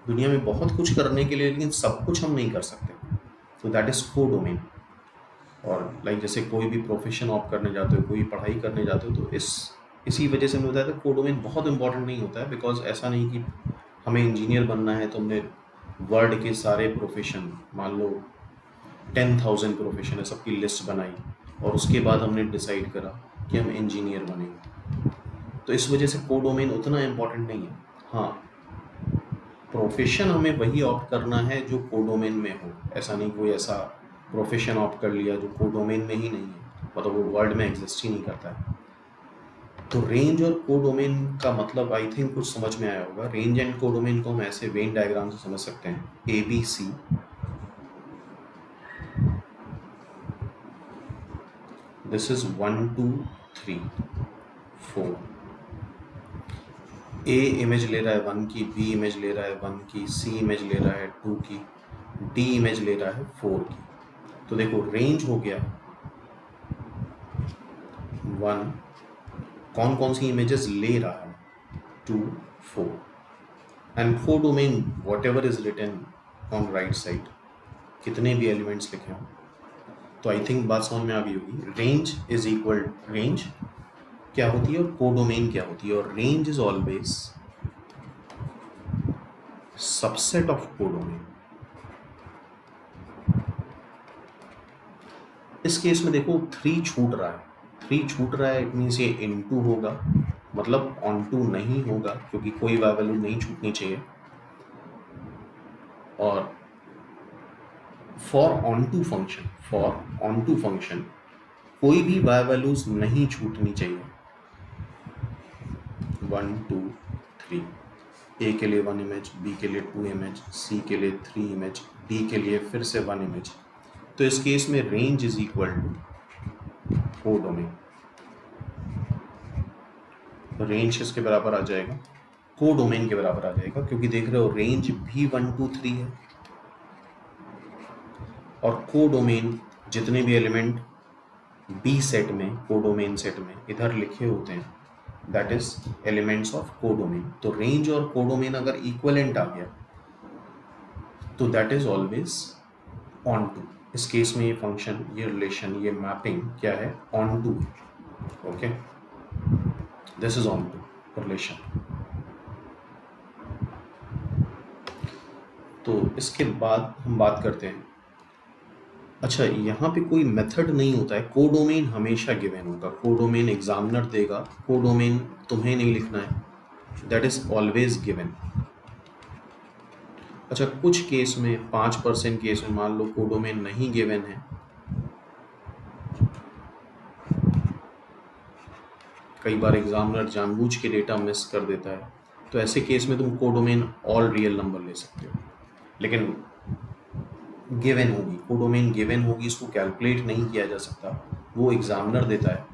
दुनिया में बहुत कुछ करने के लिए लेकिन सब कुछ हम नहीं कर सकते, तो दैट इज कोडोमेन। और लाइक जैसे कोई भी प्रोफेशन ऑप करने जाते हो, कोई पढ़ाई करने जाते हो, तो इसी वजह से हमें बताया था कोडोमेन बहुत इंपॉर्टेंट नहीं होता है। बिकॉज ऐसा नहीं कि हमें इंजीनियर बनना है तो हमने वर्ल्ड के सारे प्रोफेशन, मान लो 10,000 प्रोफेशन है, सबकी लिस्ट बनाई और उसके बाद हमने डिसाइड करा कि हम इंजीनियर बनेंगे। तो इस वजह से कोडोमेन उतना इम्पोर्टेंट नहीं है। हाँ, प्रोफेशन हमें वही ऑप्ट करना है जो कोडोमेन में हो। ऐसा नहीं कोई ऐसा प्रोफेशन ऑप्ट कर लिया जो कोडोमेन में ही नहीं है, मतलब वो वर्ल्ड में एग्जिस्ट ही नहीं करता है। तो रेंज और कोडोमेन का मतलब आई थिंक कुछ समझ में आया होगा। रेंज एंड कोडोमेन को हम ऐसे वेन डायग्राम से समझ सकते हैं, ABC। This is 1 2 3 4। A image ले रहा है 1 की, B इमेज ले रहा है 1 की, C इमेज ले रहा है 2 की, D इमेज ले रहा है 4 की। तो देखो रेंज हो गया 1, कौन कौन सी इमेजेस ले रहा है, 2 4, and codomain what is written on right side, कितने भी एलिमेंट्स लिखे हों। तो आई थिंक बात समझ में आ गई होगी। रेंज इज इक्वल, रेंज क्या होती है और कोडोमेन क्या होती है। और range is always subset of codomain. इस केस में देखो 3 छूट रहा है, 3 छूट रहा है, इट मीन्स ये इनटू होगा, मतलब ऑन टू नहीं होगा क्योंकि कोई वैल्यू नहीं छूटनी चाहिए। और for onto function, for onto function कोई भी वैल्यूज नहीं छूटनी चाहिए। 1 2 3, A के लिए 1 इमेज, B के लिए 2 इमेज, C के लिए 3 इमेज, D के लिए फिर से 1 इमेज। तो इस केस में range is equal to codomain. Range किसके बराबर आ जाएगा? कोडोमेन के बराबर आ जाएगा, क्योंकि देख रहे हो रेंज भी 1 2 3 है और कोडोमेन जितने भी एलिमेंट बी सेट में, कोडोमेन सेट में इधर लिखे होते हैं, that is elements of codomain. तो रेंज और कोडोमेन अगर इक्वलेंट आ गया तो that is always onto. इस केस में ये फंक्शन, ये रिलेशन, ये मैपिंग क्या है? Onto. Okay, this is onto relation. तो इसके बाद हम बात करते हैं, अच्छा यहाँ पे कोई मेथड नहीं होता है, कोडोमेन हमेशा गिवन होगा, कोडोमेन एग्जामिनर देगा, कोडोमेन तुम्हें नहीं लिखना है, दैट इज ऑलवेज गिवन। अच्छा कुछ केस में 5% केस में मान लो कोडोमेन नहीं गिवन है, कई बार एग्जामिनर जानबूझ के डेटा मिस कर देता है, तो ऐसे केस में तुम कोडोमेन ऑल रियल नंबर ले सकते हो, लेकिन गिवन होगी, कोडोमेन गिवन होगी, इसको कैलकुलेट नहीं किया जा सकता, वो एग्जामिनर देता है।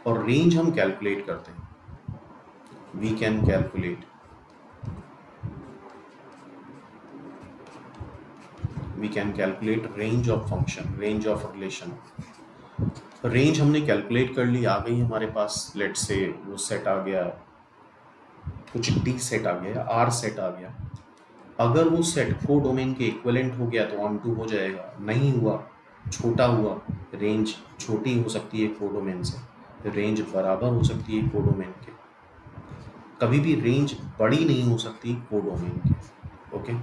और रेंज हम कैलकुलेट करते हैं, we can calculate, we can calculate range of function, range of relation. Range हमने कैलकुलेट कर ली, आ गई हमारे पास, लेट से वो सेट आ गया, कुछ डी सेट आ गया, आर सेट आ गया। अगर वो सेट कोडोमेन के इक्विवेलेंट हो गया तो ऑन टू हो जाएगा, नहीं हुआ, छोटा हुआ, रेंज छोटी हो सकती है कोडोमेन से, रेंज बराबर हो सकती है कोडोमेन के, कभी भी रेंज बड़ी नहीं हो सकती कोडोमेन के। ओके,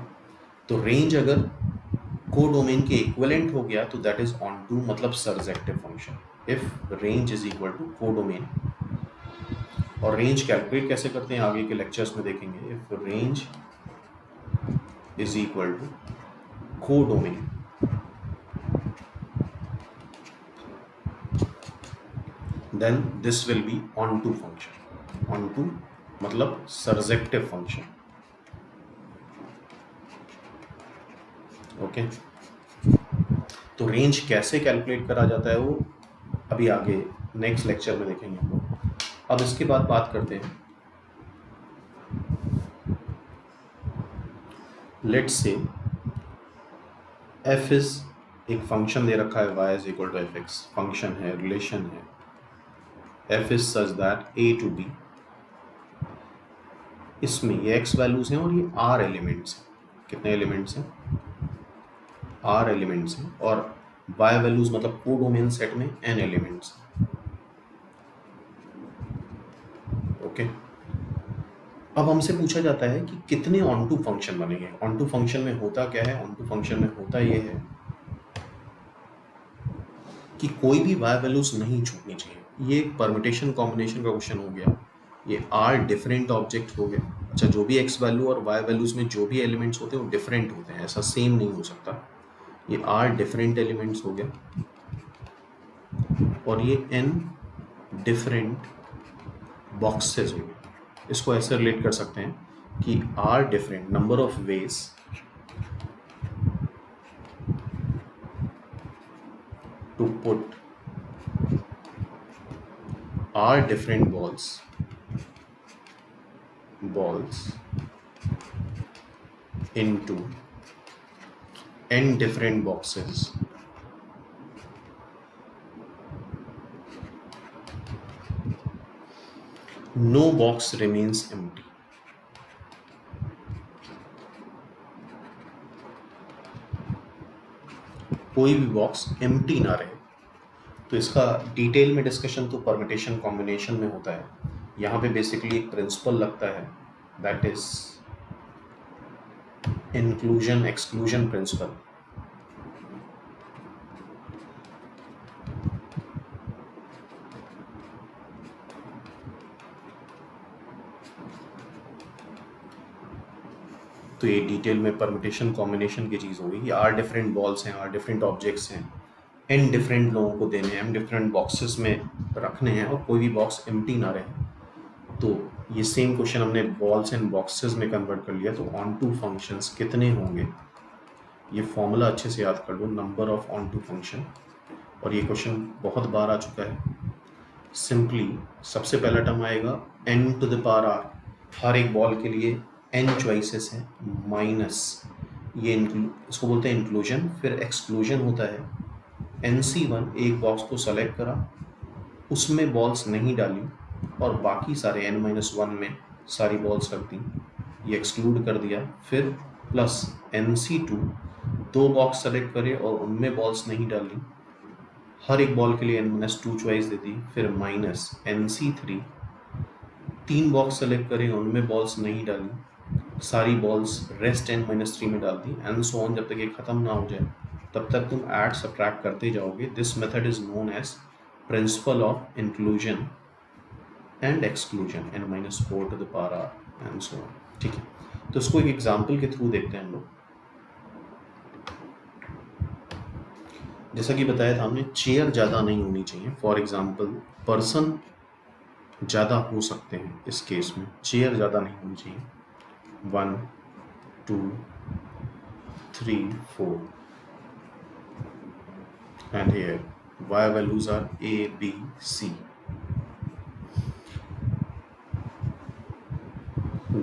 तो रेंज अगर कोडोमेन के इक्विवेलेंट हो गया तो दैट इज ऑन टू, मतलब surjective function, if range is equal to codomain. और रेंज कैलकुलेट कैसे करते हैं आगे के लेक्चर्स में देखेंगे। If range is equal to codomain, then this will be onto function, onto मतलब surjective function। ओके, तो रेंज कैसे कैलकुलेट करा जाता है वो अभी आगे नेक्स्ट लेक्चर में देखेंगे हम लोग। अब इसके बाद बात करते हैं, लेट्स से f इज एक फंक्शन दे रखा है, y is equal to F x, function है, रिलेशन है, f is such that a to b, इसमें ये x वैल्यूज हैं और ये r एलिमेंट्स हैं। कितने एलिमेंट्स हैं? r एलिमेंट्स हैं, और y वैल्यूज मतलब कोडोमेन सेट में n एलिमेंट्स हैं। ओके, अब हमसे पूछा जाता है कि कितने ऑन टू फंक्शन बनेंगे। ऑन टू फंक्शन में होता क्या है? ऑन टू फंक्शन में होता ये है कि कोई भी y वैल्यूज नहीं छूटनी चाहिए। ये एक परम्यूटेशन कॉम्बिनेशन का क्वेश्चन हो गया, ये r डिफरेंट ऑब्जेक्ट हो गया। अच्छा, जो भी x वैल्यू और y वैल्यूज में जो भी एलिमेंट्स होते हैं वो डिफरेंट होते हैं, ऐसा सेम नहीं हो सकता। ये r डिफरेंट एलिमेंट्स हो गया और ये n डिफरेंट बॉक्सेस हो गए। इसको ऐसे रिलेट कर सकते हैं कि r different number of ways to put r different balls into n different boxes no box remains empty। कोई भी बॉक्स एम्प्टी ना रहे। तो इसका डिटेल में डिस्कशन तो परम्यूटेशन कॉम्बिनेशन में होता है। यहाँ पे बेसिकली एक प्रिंसिपल लगता है, that is inclusion exclusion principle. तो ये डिटेल में परम्यूटेशन कॉम्बिनेशन की चीज़ होगी कि आर डिफरेंट बॉल्स हैं, आर डिफरेंट ऑब्जेक्ट्स हैं, एन डिफरेंट लोगों को देने हैं, एम डिफरेंट बॉक्सेस में रखने हैं और कोई भी बॉक्स एम्प्टी ना रहे। तो ये सेम क्वेश्चन हमने बॉल्स एंड बॉक्सेस में कन्वर्ट कर लिया। तो ऑन टू फंक्शंस कितने होंगे, ये फॉर्मूला अच्छे से याद कर लो, number of onto function. और ये क्वेश्चन बहुत बार आ चुका है, सिंपली सबसे पहला टर्म आएगा n to the power r, हर एक बॉल के लिए n चॉइसेस हैं, माइनस ये इसको बोलते हैं इंक्लूजन, फिर एक्सक्लूजन होता है nc1, एक बॉक्स को सेलेक्ट करा, उसमें बॉल्स नहीं डाली और बाकी सारे n-1 में सारी बॉल्स रख दी, ये एक्सक्लूड कर दिया, फिर प्लस nc2, दो बॉक्स सेलेक्ट करे और उनमें बॉल्स नहीं डाली, हर एक बॉल के लिए n-2 चॉइस दे दी, फिर माइनस nc3, तीन बॉक्स सेलेक्ट करे उनमें बॉल्स नहीं डाली, सारी बॉल्स रेस्ट n-3 में डाल दी, एंड सो ऑन, जब तक ये ख़त्म ना हो जाए तब तक तुम ऐड सब्ट्रैक्ट करते जाओगे। This method is known as principle of inclusion and exclusion, n-4 to the power r and so on. ठीक है, तो इसको एक एग्जाम्पल के थ्रू देखते हैं हम लोग। जैसा कि बताया था हमने, चेयर ज़्यादा नहीं होनी चाहिए। फॉर एग्जाम्पल पर्सन ज़्यादा हो सकते हैं, इस केस में चेयर ज़्यादा नहीं होनी चाहिए। 1 2 3 4 and here y values are a b c.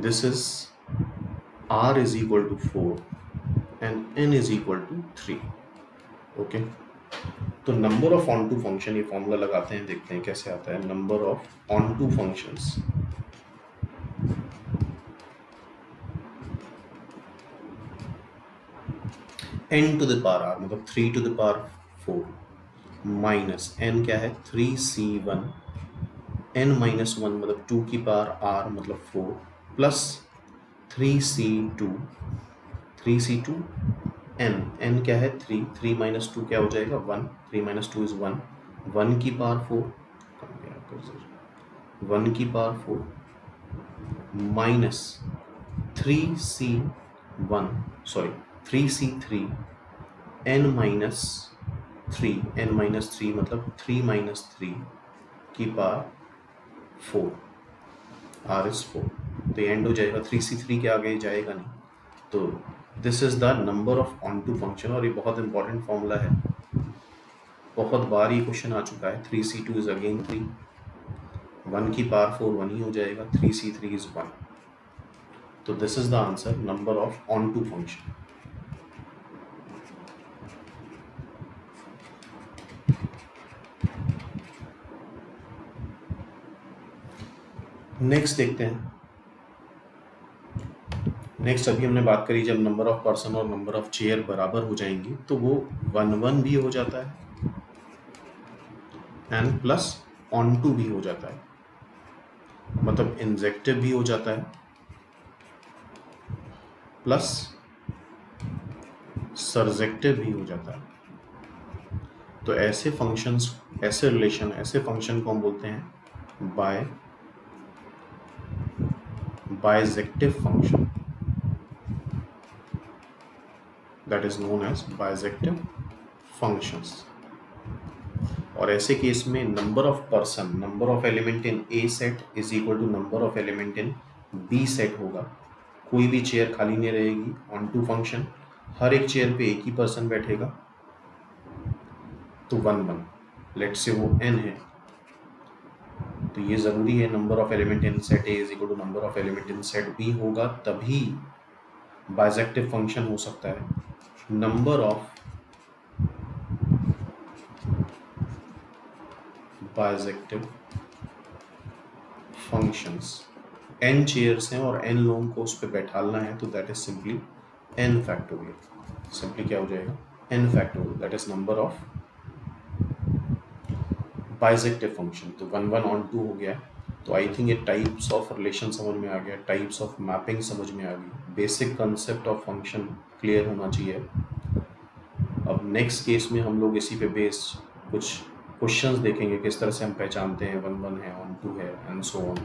This is r is equal to 4 and n is equal to 3. Okay, तो number of onto function, ये फॉर्मूला लगाते हैं, देखते हैं कैसे आता है। Number of onto functions n to the power r मतलब 3 to the power 4 minus n क्या है 3c1, n-1 मतलब 2 की पावर r मतलब 4 प्लस 3c2 n क्या है 3 3 माइनस 2 क्या हो जाएगा 1, 3 माइनस 2 इज 1, 1 की पावर 4, 1 की पावर 4 माइनस 3c3 n-3 मतलब 3 माइनस 3 की पावर 4, r इज 4, तो एंड हो जाएगा 3c3 के आगे जाएगा नहीं। तो this is the number of onto function, और ये बहुत इंपॉर्टेंट फॉर्मूला है, बहुत बार ये क्वेश्चन आ चुका है। 3c2 इज अगेन 3, 1 की पावर 4 1 ही हो जाएगा, 3c3 इज 1, तो this is the answer, number of onto function. Next देखते हैं। नेक्स्ट अभी हमने बात करी जब नंबर ऑफ पर्सन और नंबर ऑफ चेयर बराबर हो जाएंगी तो वो 1-1 भी हो जाता है एंड प्लस ऑन टू भी हो जाता है, मतलब इंजेक्टिव भी हो जाता है प्लस सरजेक्टिव भी हो जाता है। तो ऐसे फंक्शंस, ऐसे रिलेशन, ऐसे फंक्शन को हम बोलते हैं bijective function, that is known as bijective functions। और ऐसे केस में number of person, number of element in A set is equal to number of element in B set होगा। कोई भी चेयर खाली नहीं रहेगी, ऑन टू फंक्शन, हर एक चेयर पे एक ही पर्सन बैठेगा, तो 1-1, लेट से वो n है, तो ये ज़रूरी है number of element in set A is equal to number of element in set B होगा, तभी बाइजेक्टिव फंक्शन हो सकता है। Number of bijective functions, n chairs हैं और n लोगों को उस पर बैठालना है, तो that is simply n factorial. Simply क्या हो जाएगा n factorial, that is number of bijective function. तो 1-1 ऑन टू हो गया, तो आई थिंक ये टाइप्स ऑफ रिलेशन समझ में आ गया, टाइप्स ऑफ मैपिंग समझ में आ गई, basic concept of function clear होना चाहिए। अब नेक्स्ट केस में हम लोग इसी पे बेस्ड कुछ क्वेश्चंस देखेंगे, किस तरह से हम पहचानते हैं 1-1 है, ऑन टू है, एंड सो ऑन।